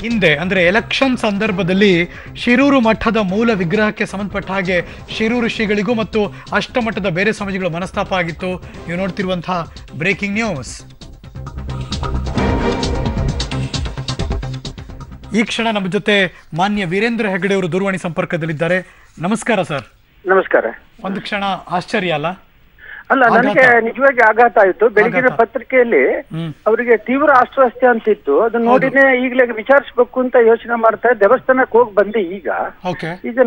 ಹಿಂದೆ ಅಂದ್ರೆ ಎಲೆಕ್ಷನ್ ಸಂದರ್ಭದಲ್ಲಿ ಶಿರೂರು ಮಠದ ಮೂಲ ವಿಗ್ರಹಕ್ಕೆ ಸಂಬಂಧಪಟ್ಟ ಹಾಗೆ ಶಿರೂರು ಶ್ರೀಗಳಿಗೂ ಮತ್ತು ಅಷ್ಟಮಠದ ಬೇರೆ ಸ್ವಾಮೀಜಿಗಳ ಮನಸ್ತಾಪ ಆಗಿತ್ತು. ನೀವು ನೋಡ್ತಿರುವಂತಹ ಬ್ರೇಕಿಂಗ್ ನ್ಯೂಸ್. ಈ ಕ್ಷಣ ನಮ್ಮ ಜೊತೆ ಮಾನ್ಯ ವೀರೇಂದ್ರ ಹೆಗಡೆ ಅವರು ದೂರವಾಣಿ ಸಂಪರ್ಕದಲ್ಲಿದ್ದಾರೆ. ನಮಸ್ಕಾರ ಸರ್. ನಮಸ್ಕಾರ. ಒಂದು ಕ್ಷಣ ಆಶ್ಚರ್ಯ ಅಲ್ಲ? ಅಲ್ಲ, ನನಗೆ ನಿಜವಾಗಿ ಆಘಾತ ಆಯ್ತು. ಬೆಳಗಿನ ಪತ್ರಿಕೆಯಲ್ಲಿ ಅವರಿಗೆ ತೀವ್ರ ಅಸ್ವಸ್ಥತೆ ಅಂತಿತ್ತು. ಅದನ್ನ ನೋಡಿನೇ ಈಗಲೇ ವಿಚಾರಿಸಬೇಕು ಅಂತ ಯೋಚನೆ ಮಾಡ್ತಾ ದೇವಸ್ಥಾನಕ್ಕೆ ಹೋಗಿ ಬಂದೆ. ಈಗ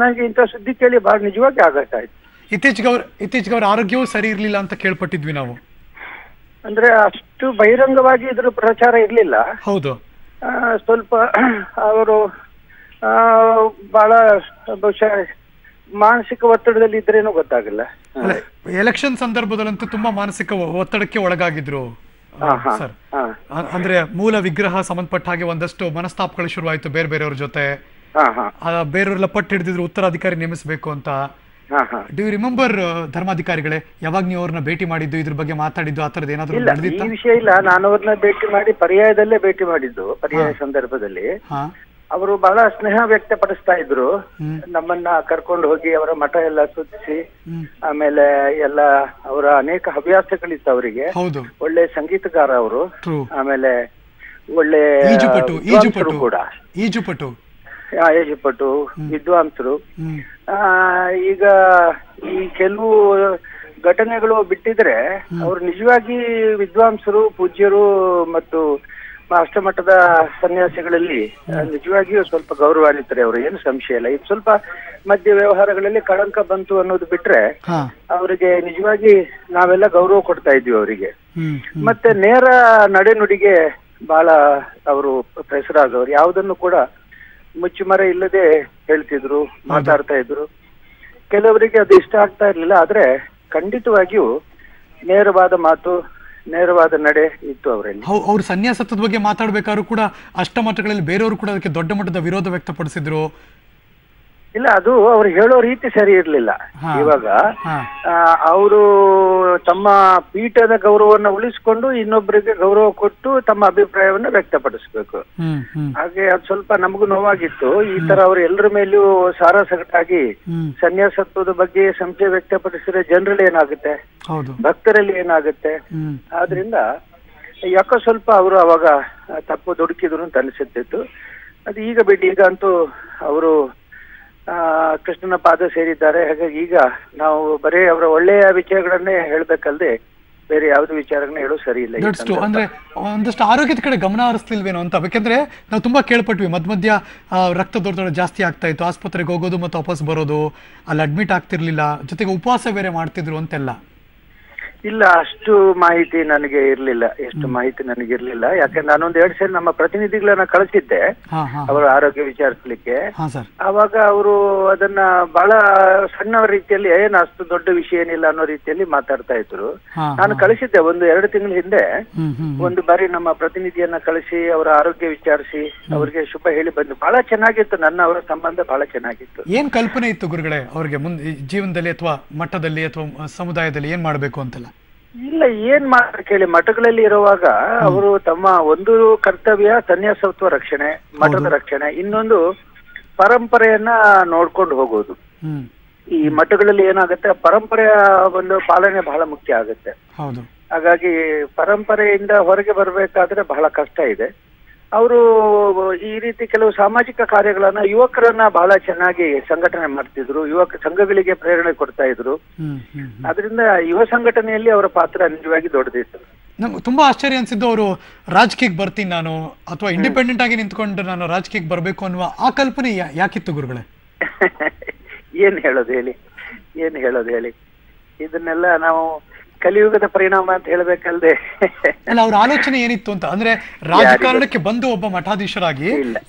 ನನಗೆ ಇಂಥ ಸುದ್ದಿ ಕೇಳಿ ಬಹಳ ನಿಜವಾಗಿ ಆಘಾತ ಆಯ್ತು. ಇತ್ತೀಚೆಗೆ ಅವ್ರ ಆರೋಗ್ಯವೂ ಸರಿ ಇರ್ಲಿಲ್ಲ ಅಂತ ಕೇಳ್ಪಟ್ಟಿದ್ವಿ ನಾವು. ಅಂದ್ರೆ ಅಷ್ಟು ಬಹಿರಂಗವಾಗಿ ಇದ್ರ ಪ್ರಚಾರ ಇರ್ಲಿಲ್ಲ. ಹೌದು. ಸ್ವಲ್ಪ ಅವರು ಬಹಳ ಬಹುಶಃ ಮಾನಸಿಕ ಒತ್ತಡದಲ್ಲಿ ಇದ್ರೇನೋ ಗೊತ್ತಾಗಲ್ಲ. ಎಲೆಕ್ಷನ್ ಸಂದರ್ಭದಲ್ಲಂತೂ ತುಂಬಾ ಮಾನಸಿಕ ಒತ್ತಡಕ್ಕೆ ಒಳಗಾಗಿದ್ರು ಸರ್. ಅಂದ್ರೆ ಮೂಲ ವಿಗ್ರಹ ಸಂಬಂಧಪಟ್ಟ ಹಾಗೆ ಒಂದಷ್ಟು ಮನಸ್ತಾಪಗಳು ಶುರುವಾಯ್ತು ಬೇರೆ ಬೇರೆಯವ್ರ ಜೊತೆ. ಬೇರೆಯವರೆಲ್ಲ ಪಟ್ಟು ಹಿಡಿದಿದ್ರು ಉತ್ತರಾಧಿಕಾರಿ ನೇಮಿಸಬೇಕು ಅಂತ. ಡು ಯು ರಿಮೆಂಬರ್ ಧರ್ಮಾಧಿಕಾರಿಗಳೇ, ಯಾವಾಗ ನೀವು ಅವ್ರನ್ನ ಭೇಟಿ ಮಾಡಿದ್ದು, ಇದ್ರ ಬಗ್ಗೆ ಮಾತಾಡಿದ್ದು, ಆ ತರದ್ ಏನಾದ್ರು ನಡೆದಿತ್ತಾ? ಈ ವಿಷಯ ಇಲ್ಲ, ನಾನು ಅವ್ರನ್ನ ಭೇಟಿ ಮಾಡಿ ಪರ್ಯಾಯದಲ್ಲೇ ಭೇಟಿ ಮಾಡಿದ್ದು. ಪರ್ಯಾಯ ಸಂದರ್ಭದಲ್ಲಿ ಅವರು ಬಹಳ ಸ್ನೇಹ ವ್ಯಕ್ತಪಡಿಸ್ತಾ ಇದ್ರು. ನಮ್ಮನ್ನ ಕರ್ಕೊಂಡು ಹೋಗಿ ಅವರ ಮಠ ಎಲ್ಲ ಸುತ್ತಿಸಿ, ಆಮೇಲೆ ಎಲ್ಲ ಅವರ ಅನೇಕ ಹವ್ಯಾಸಗಳಿತ್ತು ಅವರಿಗೆ. ಒಳ್ಳೆ ಸಂಗೀತಗಾರ ಅವರು, ಆಮೇಲೆ ಒಳ್ಳೆ ಕೂಡ ಈಜುಪಟು, ವಿದ್ವಾಂಸರು. ಈಗ ಈ ಕೆಲವು ಘಟನೆಗಳು ಬಿಟ್ಟಿದ್ರೆ ಅವರು ನಿಜವಾಗಿ ವಿದ್ವಾಂಸರು, ಪೂಜ್ಯರು ಮತ್ತು ಅಷ್ಟಮಠದ ಸನ್ಯಾಸಿಗಳಲ್ಲಿ ನಿಜವಾಗಿಯೂ ಸ್ವಲ್ಪ ಗೌರವಾನ್ವಿತರೆ ಅವರು, ಏನು ಸಂಶಯ ಇಲ್ಲ. ಇದು ಸ್ವಲ್ಪ ಮಧ್ಯ ವ್ಯವಹಾರಗಳಲ್ಲಿ ಕಳಂಕ ಬಂತು ಅನ್ನೋದು ಬಿಟ್ರೆ ಅವರಿಗೆ ನಿಜವಾಗಿ ನಾವೆಲ್ಲ ಗೌರವ ಕೊಡ್ತಾ ಇದ್ವಿ ಅವರಿಗೆ. ಮತ್ತೆ ನೇರ ನಡೆನುಡಿಗೆ ಬಹಳ ಅವರು ಹೆಸರಾದವರು. ಯಾವುದನ್ನು ಕೂಡ ಮುಚ್ಚುಮರೆ ಇಲ್ಲದೆ ಹೇಳ್ತಿದ್ರು, ಮಾತಾಡ್ತಾ ಇದ್ರು. ಕೆಲವರಿಗೆ ಅದು ಇಷ್ಟ ಆಗ್ತಾ ಇರ್ಲಿಲ್ಲ, ಆದ್ರೆ ಖಂಡಿತವಾಗಿಯೂ ನೇರವಾದ ಮಾತು, ನೇರವಾದ ನಡೆ ಇತ್ತು ಅವರಲ್ಲಿ. ಅವ್ರು ಸನ್ಯಾಸತ್ವದ ಬಗ್ಗೆ ಮಾತಾಡ್ಬೇಕಾದ್ರು ಕೂಡ ಅಷ್ಟಮಠಗಳಲ್ಲಿ ಬೇರೆಯವರು ಕೂಡ ಅದಕ್ಕೆ ದೊಡ್ಡ ಮಟ್ಟದ ವಿರೋಧ ವ್ಯಕ್ತಪಡಿಸಿದ್ರು. ಇಲ್ಲ, ಅದು ಅವ್ರು ಹೇಳೋ ರೀತಿ ಸರಿ ಇರ್ಲಿಲ್ಲ. ಇವಾಗ ಅವರು ತಮ್ಮ ಪೀಠದ ಗೌರವವನ್ನು ಉಳಿಸ್ಕೊಂಡು ಇನ್ನೊಬ್ಬರಿಗೆ ಗೌರವ ಕೊಟ್ಟು ತಮ್ಮ ಅಭಿಪ್ರಾಯವನ್ನ ವ್ಯಕ್ತಪಡಿಸ್ಬೇಕು. ಹಾಗೆ ಅದು ಸ್ವಲ್ಪ ನಮಗೂ ನೋವಾಗಿತ್ತು. ಈ ತರ ಅವರು ಎಲ್ಲರ ಮೇಲೂ ಸಾರಾಸಗಟಾಗಿ ಸನ್ಯಾಸತ್ವದ ಬಗ್ಗೆ ಸಂಶಯ ವ್ಯಕ್ತಪಡಿಸಿದ್ರೆ ಜನರಲ್ಲಿ ಏನಾಗುತ್ತೆ, ಭಕ್ತರಲ್ಲಿ ಏನಾಗುತ್ತೆ. ಆದ್ರಿಂದ ಯಾಕೋ ಸ್ವಲ್ಪ ಅವರು ಅವಾಗ ತಪ್ಪು ದುಡುಕಿದ್ರು ಅಂತ ಅನಿಸುತ್ತಿತ್ತು. ಅದು ಈಗ ಬಿಟ್ಟು ಈಗ ಅಂತೂ ಅವರು ಕೃಷ್ಣನ ಪಾದ ಸೇರಿದ್ದಾರೆ. ಹಾಗಾಗಿ ಈಗ ನಾವು ಬರೀ ಅವರ ಒಳ್ಳೆಯ ವಿಚಾರಗಳನ್ನೇ ಹೇಳ್ಬೇಕಲ್ದೆ ಬೇರೆ ಯಾವ್ದು ವಿಚಾರಗಳನ್ನ ಹೇಳೋ ಸರಿ ಇಲ್ಲ. ಅಂದ್ರೆ ಒಂದಷ್ಟು ಆರೋಗ್ಯದ ಕಡೆ ಗಮನ ಹರಿಸ್ತಿಲ್ವೇನೋ ಅಂತ. ಯಾಕಂದ್ರೆ ನಾವು ತುಂಬಾ ಕೇಳ್ಪಟ್ವಿ, ಮಧ್ಯ ರಕ್ತದೊತ್ತಡ ಜಾಸ್ತಿ ಆಗ್ತಾ ಇತ್ತು, ಆಸ್ಪತ್ರೆಗೆ ಹೋಗೋದು ಮತ್ತು ವಾಪಸ್ ಬರೋದು, ಅಲ್ಲಿ ಅಡ್ಮಿಟ್ ಆಗ್ತಿರ್ಲಿಲ್ಲ, ಜೊತೆಗೆ ಉಪವಾಸ ಬೇರೆ ಮಾಡ್ತಿದ್ರು ಅಂತೆಲ್ಲ. ಇಲ್ಲ, ಅಷ್ಟು ಮಾಹಿತಿ ನನಗೆ ಇರ್ಲಿಲ್ಲ. ಎಷ್ಟು ಮಾಹಿತಿ ನನಗೆ ಇರ್ಲಿಲ್ಲ. ಯಾಕಂದ್ರೆ ನಾನೊಂದ್ 2 ಸರಿ ನಮ್ಮ ಪ್ರತಿನಿಧಿಗಳನ್ನ ಕಳಿಸಿದ್ದೆ ಅವರ ಆರೋಗ್ಯ ವಿಚಾರಿಸಲಿಕ್ಕೆ. ಅವಾಗ ಅವರು ಅದನ್ನ ಬಹಳ ಸಣ್ಣ ರೀತಿಯಲ್ಲಿ ಏನು ಅಷ್ಟು ದೊಡ್ಡ ವಿಷಯ ಏನಿಲ್ಲ ಅನ್ನೋ ರೀತಿಯಲ್ಲಿ ಮಾತಾಡ್ತಾ ಇದ್ರು. ನಾನು ಕಳಿಸಿದ್ದೆ 1-2 ತಿಂಗಳ ಹಿಂದೆ. ಒಂದು ಬಾರಿ ನಮ್ಮ ಪ್ರತಿನಿಧಿಯನ್ನ ಕಳಿಸಿ ಅವರ ಆರೋಗ್ಯ ವಿಚಾರಿಸಿ ಅವ್ರಿಗೆ ಶುಭ ಹೇಳಿ ಬಂದು. ಬಹಳ ಚೆನ್ನಾಗಿತ್ತು, ನನ್ನ ಅವರ ಸಂಬಂಧ ಬಹಳ ಚೆನ್ನಾಗಿತ್ತು. ಏನ್ ಕಲ್ಪನೆ ಇತ್ತು ಗುರುಗಳೇ ಅವ್ರಿಗೆ ಮುಂದೆ ಜೀವನದಲ್ಲಿ ಅಥವಾ ಮಠದಲ್ಲಿ ಅಥವಾ ಸಮುದಾಯದಲ್ಲಿ ಏನ್ ಮಾಡ್ಬೇಕು ಅಂತೆಲ್ಲ? ಇಲ್ಲ, ಏನ್ ಮಾಡ್ತಾರೆ ಕೇಳಿ, ಮಠಗಳಲ್ಲಿ ಇರುವಾಗ ಅವರು ತಮ್ಮ ಒಂದು ಕರ್ತವ್ಯ ಸನ್ಯಾಸತ್ವ ರಕ್ಷಣೆ, ಮಠದ ರಕ್ಷಣೆ, ಇನ್ನೊಂದು ಪರಂಪರೆಯನ್ನ ನೋಡ್ಕೊಂಡು ಹೋಗೋದು. ಈ ಮಠಗಳಲ್ಲಿ ಏನಾಗುತ್ತೆ, ಪರಂಪರೆಯ ಒಂದು ಪಾಲನೆ ಬಹಳ ಮುಖ್ಯ ಆಗುತ್ತೆ. ಹಾಗಾಗಿ ಪರಂಪರೆಯಿಂದ ಹೊರಗೆ ಬರ್ಬೇಕಾದ್ರೆ ಬಹಳ ಕಷ್ಟ ಇದೆ. ಅವರು ಈ ರೀತಿ ಕೆಲವು ಸಾಮಾಜಿಕ ಕಾರ್ಯಗಳನ್ನ, ಯುವಕರನ್ನ ಬಹಳ ಚೆನ್ನಾಗಿ ಸಂಘಟನೆ ಮಾಡ್ತಿದ್ರು, ಯುವಕ ಸಂಘಗಳಿಗೆ ಪ್ರೇರಣೆ ಕೊಡ್ತಾ ಇದ್ರು. ಅದರಿಂದ ಯುವ ಸಂಘಟನೆಯಲ್ಲಿ ಅವರ ಪಾತ್ರ ನಿಜವಾಗಿ ದೊಡ್ಡದಿತ್ತು. ನಮ್ಗೆ ತುಂಬಾ ಆಶ್ಚರ್ಯ ಅನ್ಸಿದ್ದು, ಅವರು ರಾಜಕೀಯಕ್ಕೆ ಬರ್ತೀನಿ ನಾನು ಅಥವಾ ಇಂಡಿಪೆಂಡೆಂಟ್ ಆಗಿ ನಿಂತ್ಕೊಂಡು ನಾನು ರಾಜಕೀಯಕ್ಕೆ ಬರ್ಬೇಕು ಅನ್ನುವ ಆ ಕಲ್ಪನೆ ಯಾಕಿತ್ತು ಗುರುಗಳೇ? ಏನ್ ಹೇಳೋದು ಹೇಳಿ, ಇದನ್ನೆಲ್ಲ ನಾವು ಕಲಿಯುಗದ ಪರಿಣಾಮ ಅಂತ ಹೇಳ್ಬೇಕಲ್ದೆ. ಅಲ್ಲ, ಅವ್ರ ಆಲೋಚನೆ ಏನಿತ್ತು ಅಂತ ಅಂದ್ರೆ ರಾಜಕಾರಣಕ್ಕೆ ಬಂದು ಒಬ್ಬ ಮಠಾಧೀಶರಾಗಿ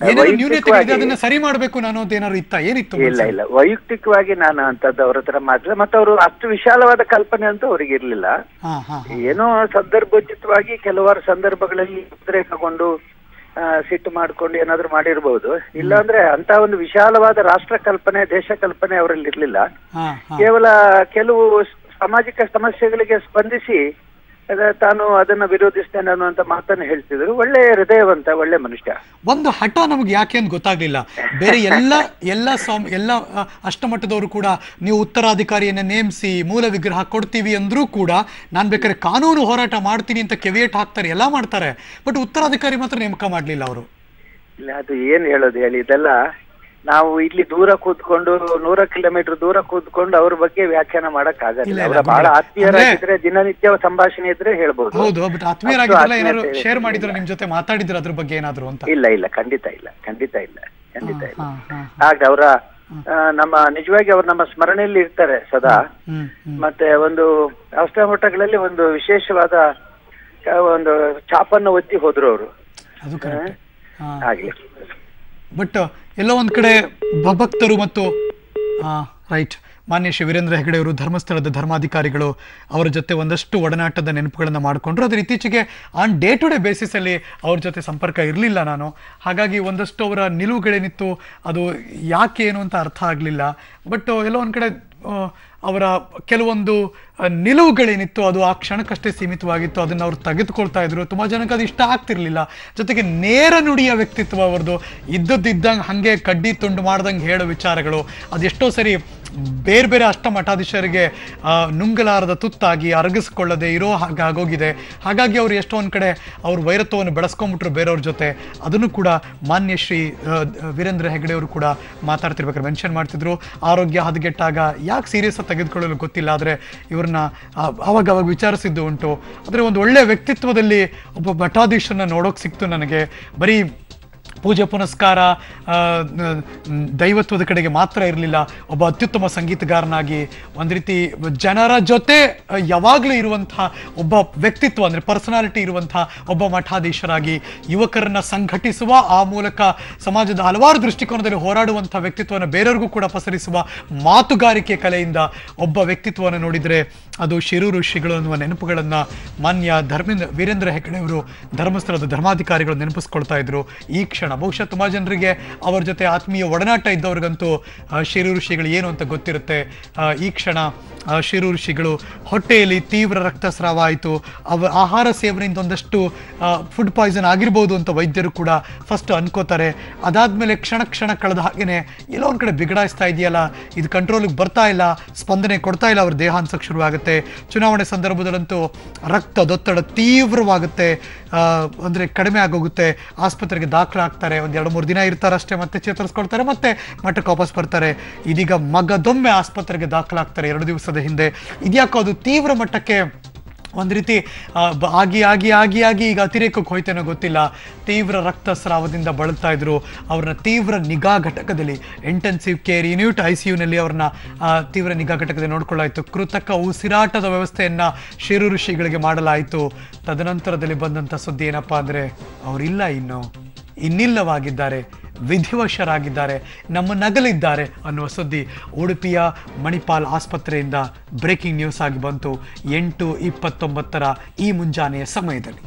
ನ್ಯೂನತೆ ಅದನ್ನ ಸರಿ ಮಾಡ್ಬೇಕು ಅನ್ನೋದು ಏನಾದ್ರು ಏನಿತ್ತು? ಇಲ್ಲ, ವೈಯಕ್ತಿಕವಾಗಿ ನಾನು ಅಂತದ್ದು ಅವ್ರ ಹತ್ರ ಮಾಡಿಲ್ಲ. ಮತ್ತೆ ಅವರು ಅಷ್ಟು ವಿಶಾಲವಾದ ಕಲ್ಪನೆ ಅಂತೂ ಅವ್ರಿಗೆ ಇರ್ಲಿಲ್ಲ. ಏನೋ ಸಂದರ್ಭೋಚಿತವಾಗಿ ಕೆಲವಾರು ಸಂದರ್ಭಗಳಲ್ಲಿ ಉದ್ರೇಕಗೊಂಡು ಸಿಟ್ಟು ಮಾಡ್ಕೊಂಡು ಏನಾದ್ರು ಮಾಡಿರ್ಬಹುದು. ಇಲ್ಲಾಂದ್ರೆ ಅಂತ ಒಂದು ವಿಶಾಲವಾದ ರಾಷ್ಟ್ರ ಕಲ್ಪನೆ, ದೇಶ ಕಲ್ಪನೆ ಅವರಲ್ಲಿ ಇರ್ಲಿಲ್ಲ. ಕೇವಲ ಕೆಲವು ಸಾಮಾಜಿಕ ಸಮಸ್ಯೆಗಳಿಗೆ ಸ್ಪಂದಿಸಿ ತಾನು ಅದನ್ನ ವಿರೋಧಿಸ್ತೇನೆ ಅನ್ನುವಂತ ಮಾತನ್ನು ಹೇಳ್ತಿದ್ರು. ಒಳ್ಳೆ ಹೃದಯವಂತ, ಒಳ್ಳೆ ಮನುಷ್ಯ. ಒಂದು ಹಠ ನಮ್ಗೆ ಯಾಕೆ ಅಂತ ಗೊತ್ತಾಗ್ಲಿಲ್ಲ. ಬೇರೆ ಎಲ್ಲ ಅಷ್ಟಮಟ್ಟದವರು ಕೂಡ ನೀವು ಉತ್ತರಾಧಿಕಾರಿಯನ್ನ ನೇಮಿಸಿ ಮೂಲ ವಿಗ್ರಹ ಕೊಡ್ತೀವಿ ಅಂದ್ರೂ ಕೂಡ ನಾನ್ ಬೇಕಾದ್ರೆ ಕಾನೂನು ಹೋರಾಟ ಮಾಡ್ತೀನಿ ಅಂತ ಕೆವಿಯೇಟ್ ಹಾಕ್ತಾರೆ, ಎಲ್ಲ ಮಾಡ್ತಾರೆ. ಬಟ್ ಉತ್ತರಾಧಿಕಾರಿ ಮಾತ್ರ ನೇಮಕ ಮಾಡ್ಲಿಲ್ಲ ಅವರು. ಇಲ್ಲ, ಅದು ಏನ್ ಹೇಳೋದು ಹೇಳಿ, ಇದೆಲ್ಲ ನಾವು ಇಲ್ಲಿ ದೂರ ಕೂತ್ಕೊಂಡು 100 ಕಿಲೋಮೀಟರ್ ದೂರ ಕೂತ್ಕೊಂಡು ಅವ್ರ ಬಗ್ಗೆ ವ್ಯಾಖ್ಯಾನ ಮಾಡಕ್ ಆಗಲ್ಲ. ಅವರ ಬಹಳ ಆತ್ಮೀಯರಾಗಿದ್ರೆ, ದಿನನಿತ್ಯ ಸಂಭಾಷಣೆ ಇದ್ರೆ ಹೇಳ್ಬೋದು. ಹೌದು, ಬಟ್ ಆತ್ಮೀಯರಾಗಿದ್ರಲ್ಲ, ಏನಾದ್ರು ಶೇರ್ ಮಾಡಿದ್ರು ನಿಮ್ ಜೊತೆ ಮಾತಾಡಿದ್ರು ಅದ್ರ ಬಗ್ಗೆ ಏನಾದ್ರು ಅಂತ? ಇಲ್ಲ, ಖಂಡಿತ ಇಲ್ಲ. ಹಾಗೆ ಅವರ ನಮ್ಮ ನಿಜವಾಗಿ ಅವ್ರು ನಮ್ಮ ಸ್ಮರಣೆಯಲ್ಲಿ ಇರ್ತಾರೆ ಸದಾ. ಮತ್ತೆ ಒಂದು ರಾಷ್ಟ್ರಮಟ್ಟಗಳಲ್ಲಿ ಒಂದು ವಿಶೇಷವಾದ ಒಂದು ಛಾಪನ್ನು ಒತ್ತಿ ಹೋದ್ರು ಅವರು. ಹಾಗೆ ಬಟ್ ಎಲ್ಲೋ ಒಂದ್ ಕಡೆ ಭಕ್ತರು ಮತ್ತು ರೈಟ್ ಮಾನ್ಯ ಶ್ರೀ ವೀರೇಂದ್ರ ಹೆಗಡೆ ಅವರು ಧರ್ಮಸ್ಥಳದ ಧರ್ಮಾಧಿಕಾರಿಗಳು ಅವರ ಜೊತೆ ಒಂದಷ್ಟು ಒಡನಾಟದ ನೆನಪುಗಳನ್ನ ಮಾಡಿಕೊಂಡ್ರು. ಅದ್ರ ಇತ್ತೀಚೆಗೆ on day to day basis ಅಲ್ಲಿ ಅವ್ರ ಜೊತೆ ಸಂಪರ್ಕ ಇರಲಿಲ್ಲ ನಾನು. ಹಾಗಾಗಿ ಒಂದಷ್ಟು ಅವರ ನಿಲುವುಗಳೇನಿತ್ತು ಅದು ಯಾಕೆ ಏನು ಅಂತ ಅರ್ಥ ಆಗಲಿಲ್ಲ. ಬಟ್ ಎಲ್ಲೋ ಒಂದ್ ಕಡೆ ಅವರ ಕೆಲವೊಂದು ನಿಲುವುಗಳೇನಿತ್ತು ಅದು ಆ ಕ್ಷಣಕ್ಕಷ್ಟೇ ಸೀಮಿತವಾಗಿತ್ತು. ಅದನ್ನು ಅವ್ರು ತೆಗೆದುಕೊಳ್ತಾ ಇದ್ರು. ತುಂಬ ಜನಕ್ಕೆ ಅದು ಇಷ್ಟ ಆಗ್ತಿರ್ಲಿಲ್ಲ. ಜೊತೆಗೆ ನೇರ ನುಡಿಯ ವ್ಯಕ್ತಿತ್ವ ಅವ್ರದ್ದು, ಇದ್ದಂಗೆ ಹಾಗೆ ಕಡ್ಡಿ ತುಂಡು ಮಾಡ್ದಂಗೆ ಹೇಳೋ ವಿಚಾರಗಳು ಅದೆಷ್ಟೋ ಸರಿ ಬೇರೆ ಬೇರೆ ಅಷ್ಟ ಮಠಾಧೀಶರಿಗೆ ನುಂಗಲಾರದ ತುತ್ತಾಗಿ ಅರಗಿಸ್ಕೊಳ್ಳದೆ ಇರೋ ಹಾಗೆ ಆಗೋಗಿದೆ. ಹಾಗಾಗಿ ಅವ್ರು ಎಷ್ಟೋ ಒಂದು ಕಡೆ ಅವ್ರ ವೈರತ್ವವನ್ನು ಬೆಳೆಸ್ಕೊಂಡ್ಬಿಟ್ರು ಬೇರೆಯವ್ರ ಜೊತೆ. ಅದನ್ನು ಕೂಡ ಮಾನ್ಯ ಶ್ರೀ ವೀರೇಂದ್ರ ಹೆಗಡೆ ಅವರು ಕೂಡ ಮಾತಾಡ್ತಿರ್ಬೇಕಾದ್ರೆ ಮೆನ್ಷನ್ ಮಾಡ್ತಿದ್ರು. ಆರೋಗ್ಯ ಹದಗೆಟ್ಟಾಗ ಯಾಕೆ ಸೀರಿಯಸ್ ಆಗಿ ತೆಗೆದುಕೊಳ್ಳಲು ಗೊತ್ತಿಲ್ಲ, ಆದರೆ ಇವ್ರನ್ನ ಅವಾಗ ವಿಚಾರಿಸಿದ್ದು ಉಂಟು. ಆದರೆ ಒಂದು ಒಳ್ಳೆಯ ವ್ಯಕ್ತಿತ್ವದಲ್ಲಿ ಒಬ್ಬ ಮಠಾಧೀಶರನ್ನ ನೋಡೋಕೆ ಸಿಕ್ತು ನನಗೆ. ಬರೀ ಪೂಜೆ ಪುನಸ್ಕಾರ ದೈವತ್ವದ ಕಡೆಗೆ ಮಾತ್ರ ಇರಲಿಲ್ಲ, ಒಬ್ಬ ಅತ್ಯುತ್ತಮ ಸಂಗೀತಗಾರನಾಗಿ ಒಂದು ರೀತಿ ಜನರ ಜೊತೆ ಯಾವಾಗಲೂ ಇರುವಂತಹ ಒಬ್ಬ ವ್ಯಕ್ತಿತ್ವ, ಅಂದರೆ ಪರ್ಸನಾಲಿಟಿ ಇರುವಂತಹ ಒಬ್ಬ ಮಠಾಧೀಶರಾಗಿ ಯುವಕರನ್ನ ಸಂಘಟಿಸುವ, ಆ ಮೂಲಕ ಸಮಾಜದ ಹಲವಾರು ದೃಷ್ಟಿಕೋನದಲ್ಲಿ ಹೋರಾಡುವಂಥ ವ್ಯಕ್ತಿತ್ವವನ್ನು ಬೇರೆಯವ್ರಿಗೂ ಕೂಡ ಪಸರಿಸುವ ಮಾತುಗಾರಿಕೆ ಕಲೆಯಿಂದ ಒಬ್ಬ ವ್ಯಕ್ತಿತ್ವವನ್ನು ನೋಡಿದರೆ ಅದು ಶಿರೂರು ಶ್ರೀಗಳು ಅನ್ನುವ ನೆನಪುಗಳನ್ನು ಮಾನ್ಯ ವೀರೇಂದ್ರ ಹೆಗಡೆ ಅವರು ಧರ್ಮಸ್ಥಳದ ಧರ್ಮಾಧಿಕಾರಿಗಳು ನೆನಪಿಸ್ಕೊಳ್ತಾ ಇದ್ರು. ಈ ಕ್ಷಣ ಬಹುಶಃ ತುಂಬ ಜನರಿಗೆ ಅವರ ಜೊತೆ ಆತ್ಮೀಯ ಒಡನಾಟ ಇದ್ದವ್ರಿಗಂತೂ ಶಿರೂರು ಶ್ರೀಗಳು ಏನು ಅಂತ ಗೊತ್ತಿರುತ್ತೆ. ಈ ಕ್ಷಣ ಶಿರೂರು ಶ್ರೀಗಳು ಹೊಟ್ಟೆಯಲ್ಲಿ ತೀವ್ರ ರಕ್ತಸ್ರಾವ ಆಯಿತು. ಆಹಾರ ಸೇವನೆಯಿಂದ ಒಂದಷ್ಟು ಫುಡ್ ಪಾಯ್ಸನ್ ಆಗಿರ್ಬೋದು ಅಂತ ವೈದ್ಯರು ಕೂಡ ಫಸ್ಟ್ ಅನ್ಕೋತಾರೆ. ಅದಾದಮೇಲೆ ಕ್ಷಣ ಕಳೆದ ಹಾಗೇನೆ ಎಲ್ಲೋ ಒಂದು ಕಡೆ ಬಿಗಡಾಯಿಸ್ತಾ ಇದೆಯಲ್ಲ, ಇದು ಕಂಟ್ರೋಲಿಗೆ ಬರ್ತಾ ಇಲ್ಲ, ಸ್ಪಂದನೆ ಕೊಡ್ತಾ ಇಲ್ಲ, ಅವ್ರ ದೇಹ ಅನ್ಸಕ್ಕೆ ಶುರುವಾಗುತ್ತೆ. ಚುನಾವಣೆ ಸಂದರ್ಭದಲ್ಲಂತೂ ರಕ್ತದೊತ್ತಡ ತೀವ್ರವಾಗುತ್ತೆ, ಅಂದರೆ ಕಡಿಮೆ ಆಗೋಗುತ್ತೆ. ಆಸ್ಪತ್ರೆಗೆ ದಾಖಲಾಗ್ತಾರೆ, ಒಂದು 2-3 ದಿನ ಇರ್ತಾರೆ ಅಷ್ಟೇ, ಮತ್ತೆ ಚೇತರಿಸ್ಕೊಳ್ತಾರೆ, ಮತ್ತೆ ಮಠಕ್ಕೆ ವಾಪಸ್ ಬರ್ತಾರೆ. ಇದೀಗ ಮಗದೊಮ್ಮೆ ಆಸ್ಪತ್ರೆಗೆ ದಾಖಲಾಗ್ತಾರೆ 2 ದಿವಸದ ಹಿಂದೆ. ಇದ್ಯಾಕೋ ಅದು ತೀವ್ರ ಮಟ್ಟಕ್ಕೆ ಒಂದು ರೀತಿ ಆಗಿ ಈಗ ಅತಿರೇಕಕ್ಕೆ ಹೋಯ್ತೇನೋ ಗೊತ್ತಿಲ್ಲ. ತೀವ್ರ ರಕ್ತಸ್ರಾವದಿಂದ ಬಳಲ್ತಾ ಇದ್ರು. ಅವ್ರನ್ನ ತೀವ್ರ ನಿಗಾ ಘಟಕದಲ್ಲಿ, ಇಂಟೆನ್ಸಿವ್ ಕೇರ್ ಯೂನಿಟ್ ICUನಲ್ಲಿ ಅವ್ರನ್ನ ತೀವ್ರ ನಿಗಾ ಘಟಕದಲ್ಲಿ ನೋಡ್ಕೊಳ್ಳಾಯಿತು. ಕೃತಕ ಉಸಿರಾಟದ ವ್ಯವಸ್ಥೆಯನ್ನು ಶಿರೂರು ಶ್ರೀಗಳಿಗೆ ಮಾಡಲಾಯಿತು. ತದನಂತರದಲ್ಲಿ ಬಂದಂಥ ಸುದ್ದಿ ಏನಪ್ಪಾ ಅಂದರೆ ಅವರಿಲ್ಲ, ಇನ್ನಿಲ್ಲವಾಗಿದ್ದಾರೆ, ವಿಧಿವಶರಾಗಿದ್ದಾರೆ, ನಮ್ಮನ್ನಗಲಿದ್ದಾರೆ ಅನ್ನುವ ಸುದ್ದಿ ಉಡುಪಿಯ ಮಣಿಪಾಲ್ ಆಸ್ಪತ್ರೆಯಿಂದ ಬ್ರೇಕಿಂಗ್ ನ್ಯೂಸ್ ಆಗಿ ಬಂತು 8:29 ಈ ಮುಂಜಾನೆಯ ಸಮಯದಲ್ಲಿ.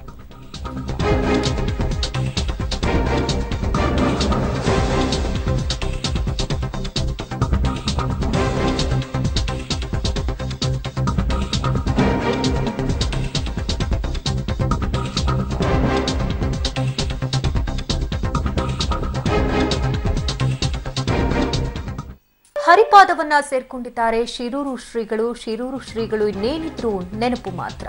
ಹರಿಪಾದವನ್ನ ಸೇರ್ಕೊಂಡಿದ್ದಾರೆ ಶಿರೂರು ಶ್ರೀಗಳು ಇನ್ನೇನಿದ್ರು ನೆನಪು ಮಾತ್ರ.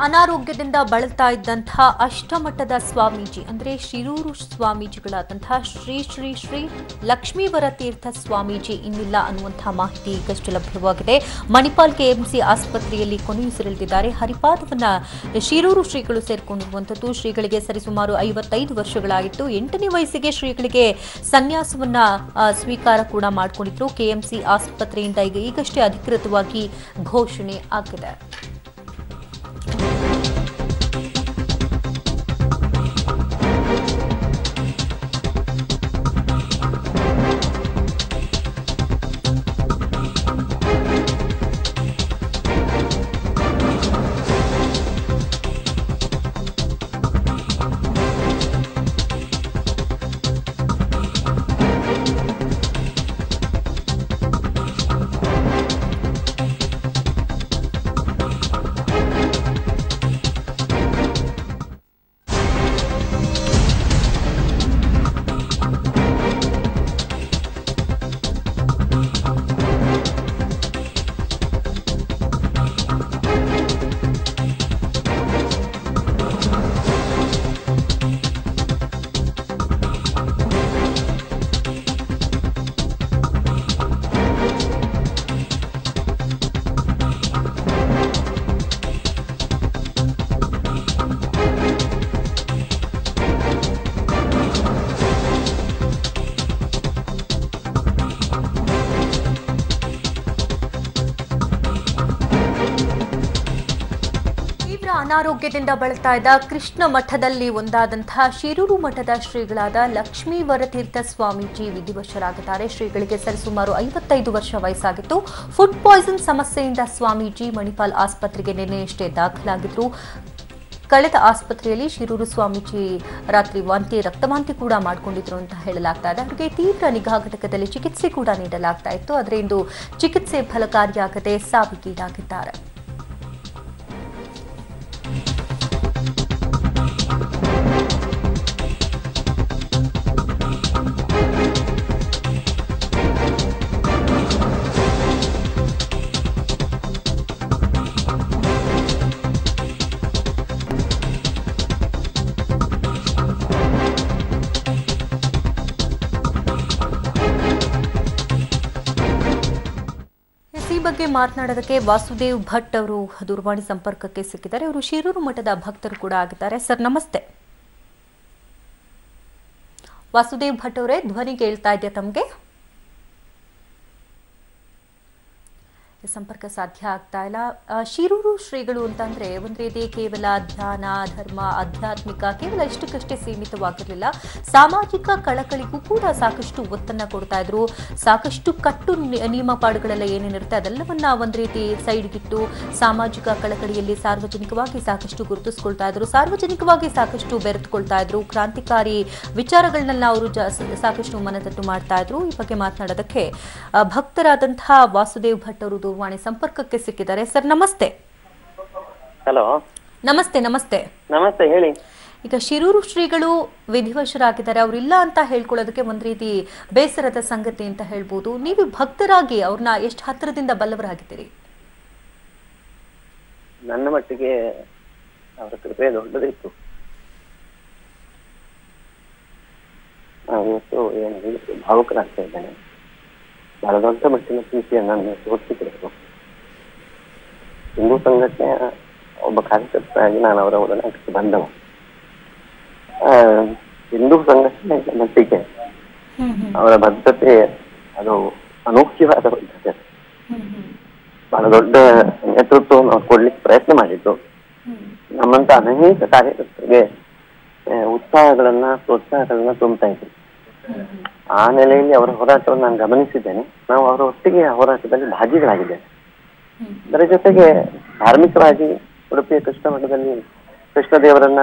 ಅನಾರೋಗ್ಯದಿಂದ ಬಳಲ್ತಾ ಇದ್ದಂತಹ ಅಷ್ಟಮಠದ ಸ್ವಾಮೀಜಿ ಅಂದ್ರೆ ಶಿರೂರು ಸ್ವಾಮೀಜಿಗಳಾದಂತಹ ಶ್ರೀ ಶ್ರೀ ಶ್ರೀ ಲಕ್ಷ್ಮೀವರ ತೀರ್ಥ ಸ್ವಾಮೀಜಿ ಇನ್ನಿಲ್ಲ ಅನ್ನುವಂತಹ ಮಾಹಿತಿ ಈಗಷ್ಟೇ ಲಭ್ಯವಾಗಿದೆ. ಮಣಿಪಾಲ್ ಕೆಎಂಸಿ ಆಸ್ಪತ್ರೆಯಲ್ಲಿ ಕೊನೆಯುಸಿರೆಳೆದಿದ್ದಾರೆ. ಹರಿಪಾದವನ್ನ ಶಿರೂರು ಶ್ರೀಗಳು ಸೇರ್ಕೊಂಡಿರುವಂತದ್ದು. ಶ್ರೀಗಳಿಗೆ ಸರಿಸುಮಾರು 55 ವರ್ಷಗಳಾಗಿತ್ತು. 8ನೇ ವಯಸ್ಸಿಗೆ ಶ್ರೀಗಳಿಗೆ ಸನ್ಯಾಸವನ್ನ ಸ್ವೀಕಾರ ಕೂಡ ಮಾಡಿಕೊಂಡಿದ್ರು. ಕೆಎಂಸಿ ಆಸ್ಪತ್ರೆಯಿಂದ ಈಗಷ್ಟೇ ಅಧಿಕೃತವಾಗಿ ಘೋಷಣೆ ಆಗಿದೆ. ಅನಾರೋಗ್ಯದಿಂದ ಬಳಲ್ತಾ ಇದ್ದ ಕೃಷ್ಣ ಮಠದಲ್ಲಿ ಒಂದಾದಂತಹ ಶಿರೂರು ಮಠದ ಶ್ರೀಗಳಾದ ಲಕ್ಷ್ಮೀವರತೀರ್ಥ ಸ್ವಾಮೀಜಿ ವಿಧಿವಶರಾಗಿದ್ದಾರೆ. ಶ್ರೀಗಳಿಗೆ ಸರಿಸುಮಾರು 55 ವರ್ಷ ವಯಸ್ಸಾಗಿತ್ತು. ಫುಡ್ ಪಾಯ್ಸನ್ ಸಮಸ್ಯೆಯಿಂದ ಸ್ವಾಮೀಜಿ ಮಣಿಪಾಲ್ ಆಸ್ಪತ್ರೆಗೆ ನಿನ್ನೆಯಷ್ಟೇ ದಾಖಲಾಗಿದ್ರು. ಕಳೆದ ಆಸ್ಪತ್ರೆಯಲ್ಲಿ ಶಿರೂರು ಸ್ವಾಮೀಜಿ ರಾತ್ರಿ ರಕ್ತವಾಂತಿ ಕೂಡ ಮಾಡಿಕೊಂಡಿದ್ರು ಅಂತ ಹೇಳಲಾಗ್ತಾ ಇದೆ. ಅವರಿಗೆ ತೀವ್ರ ನಿಗಾ ಘಟಕದಲ್ಲಿ ಚಿಕಿತ್ಸೆ ಕೂಡ ನೀಡಲಾಗ್ತಾ ಇತ್ತು. ಆದರೆ ಇಂದು ಚಿಕಿತ್ಸೆ ಫಲಕಾರಿಯಾಗದೆ ಸಾವಿಗೀಡಾಗಿದ್ದಾರೆ. ಬಗ್ಗೆ ಮಾತನಾಡೋದಕ್ಕೆ ವಾಸುದೇವ್ ಭಟ್ ಅವರು ದೂರವಾಣಿ ಸಂಪರ್ಕಕ್ಕೆ ಸಿಕ್ಕಿದ್ದಾರೆ. ಅವರು ಶಿರೂರು ಮಠದ ಭಕ್ತರು ಕೂಡ ಆಗಿದ್ದಾರೆ. ಸರ್ ನಮಸ್ತೆ. ವಾಸುದೇವ್ ಭಟ್ ಅವರೇ, ಧ್ವನಿ ಕೇಳ್ತಾ ಇದೆಯಾ ತಮಗೆ? ಸಂಪರ್ಕ ಸಾಧ್ಯ ಆಗ್ತಾ ಇಲ್ಲ. ಶಿರೂರು ಶ್ರೀಗಳು ಅಂತಂದ್ರೆ ಒಂದು ರೀತಿ ಕೇವಲ ಧ್ಯಾನ, ಧರ್ಮ, ಆಧ್ಯಾತ್ಮಿಕ ಕೇವಲ ಇಷ್ಟಕ್ಕಷ್ಟೇ ಸೀಮಿತವಾಗಿರಲಿಲ್ಲ. ಸಾಮಾಜಿಕ ಕಳಕಳಿಗೂ ಕೂಡ ಸಾಕಷ್ಟು ಒತ್ತನ್ನ ಕೊಡ್ತಾ ಇದ್ರು. ಸಾಕಷ್ಟು ಕಟ್ಟು ನಿಯಮಪಾಡುಗಳೆಲ್ಲ ಏನೇನಿರುತ್ತೆ ಅದೆಲ್ಲವನ್ನ ಒಂದು ರೀತಿ ಸೈಡ್ಗಿಟ್ಟು ಸಾಮಾಜಿಕ ಕಳಕಳಿಯಲ್ಲಿ ಸಾರ್ವಜನಿಕವಾಗಿ ಸಾಕಷ್ಟು ಗುರುತಿಸ್ಕೊಳ್ತಾ ಇದ್ರು. ಸಾರ್ವಜನಿಕವಾಗಿ ಸಾಕಷ್ಟು ಬೆರೆತುಕೊಳ್ತಾ ಇದ್ರು. ಕ್ರಾಂತಿಕಾರಿ ವಿಚಾರಗಳನ್ನೆಲ್ಲ ಅವರು ಸಾಕಷ್ಟು ಮನದಟ್ಟು ಮಾಡ್ತಾ ಇದ್ರು. ಈ ಬಗ್ಗೆ ಮಾತನಾಡೋದಕ್ಕೆ ಭಕ್ತರಾದಂತಹ ವಾಸುದೇವ್ ಭಟ್ ಅವರು ದೂರವಾಣಿ ಸಂಪರ್ಕಕ್ಕೆ ಸಿಕ್ಕಿದ್ದಾರೆ. ಸರ್ ನಮಸ್ತೆ. ಹಲೋ. ನಮಸ್ತೆ. ನಮಸ್ತೆ. ನಮಸ್ತೆ, ಹೇಳಿ. ಈಗ ಶಿರೂರು ಶ್ರೀಗಳು ವಿಧಿವಶರಾಗಿದ್ದಾರೆ. ಅವರಿಲ್ಲ ಅಂತ ಹೇಳ್ಕೊಳ್ಳೋದಕ್ಕೆ ಒಂದ್ ರೀತಿ ಬೇಸರದ ಸಂಗತಿ ಅಂತ ಹೇಳ್ಬೋದು. ನೀವು ಭಕ್ತರಾಗಿ ಅವ್ರನ್ನ ಎಷ್ಟು ಹತ್ತಿರದಿಂದ ಬಲ್ಲವರಾಗಿದ್ದೀರಿ? ನನ್ನ ಮಟ್ಟಿಗೆ ಅವರ ಕೃಪೆ ದೊಡ್ಡದಿತ್ತು. ಇವತ್ತು ಏನು ಭಾವುಕರಾಗ್ತಾ ಇದ್ದೇನೆ. ಬಹಳ ದೊಡ್ಡ ಮಟ್ಟಿನ ಪ್ರೀತಿಯನ್ನು ನಾನು ತೋರಿಸಿಕೊಡಬೇಕು. ಹಿಂದೂ ಸಂಘಟನೆಯ ಒಬ್ಬ ಕಾರ್ಯಕರ್ತರಾಗಿ ನಾನು ಅವರ ಒಡನಾಟಕ್ಕೆ ಬಂದವ. ಹಿಂದೂ ಸಂಘಟನೆ ಮಟ್ಟಿಗೆ ಅವರ ಬದ್ಧತೆ ಅದು ಅನೂಖ್ಯವಾದ ಬದ್ಧತೆ. ಬಹಳ ದೊಡ್ಡ ನೇತೃತ್ವವನ್ನು ಅವ್ರು ಕೊಡ್ಲಿಕ್ಕೆ ಪ್ರಯತ್ನ ಮಾಡಿದ್ದು. ನಮ್ಮಂತ ಅನೇಕ ಕಾರ್ಯಕರ್ತರಿಗೆ ಉತ್ಸಾಹಗಳನ್ನ ಪ್ರೋತ್ಸಾಹಗಳನ್ನ ತುಂಬ್ತಾ ಇದ್ರು. ಆ ನೆಲೆಯಲ್ಲಿ ಅವರ ಹೋರಾಟವನ್ನು ನಾನು ಗಮನಿಸಿದ್ದೇನೆ. ನಾವು ಅವರ ಒಟ್ಟಿಗೆ ಹೋರಾಟದಲ್ಲಿ ಭಾಗಿಗಳಾಗಿದ್ದೇವೆ. ಅದರ ಜೊತೆಗೆ ಧಾರ್ಮಿಕವಾಗಿ ಉಡುಪಿಯ ಕೃಷ್ಣ ಮಠದಲ್ಲಿ ಕೃಷ್ಣದೇವರನ್ನ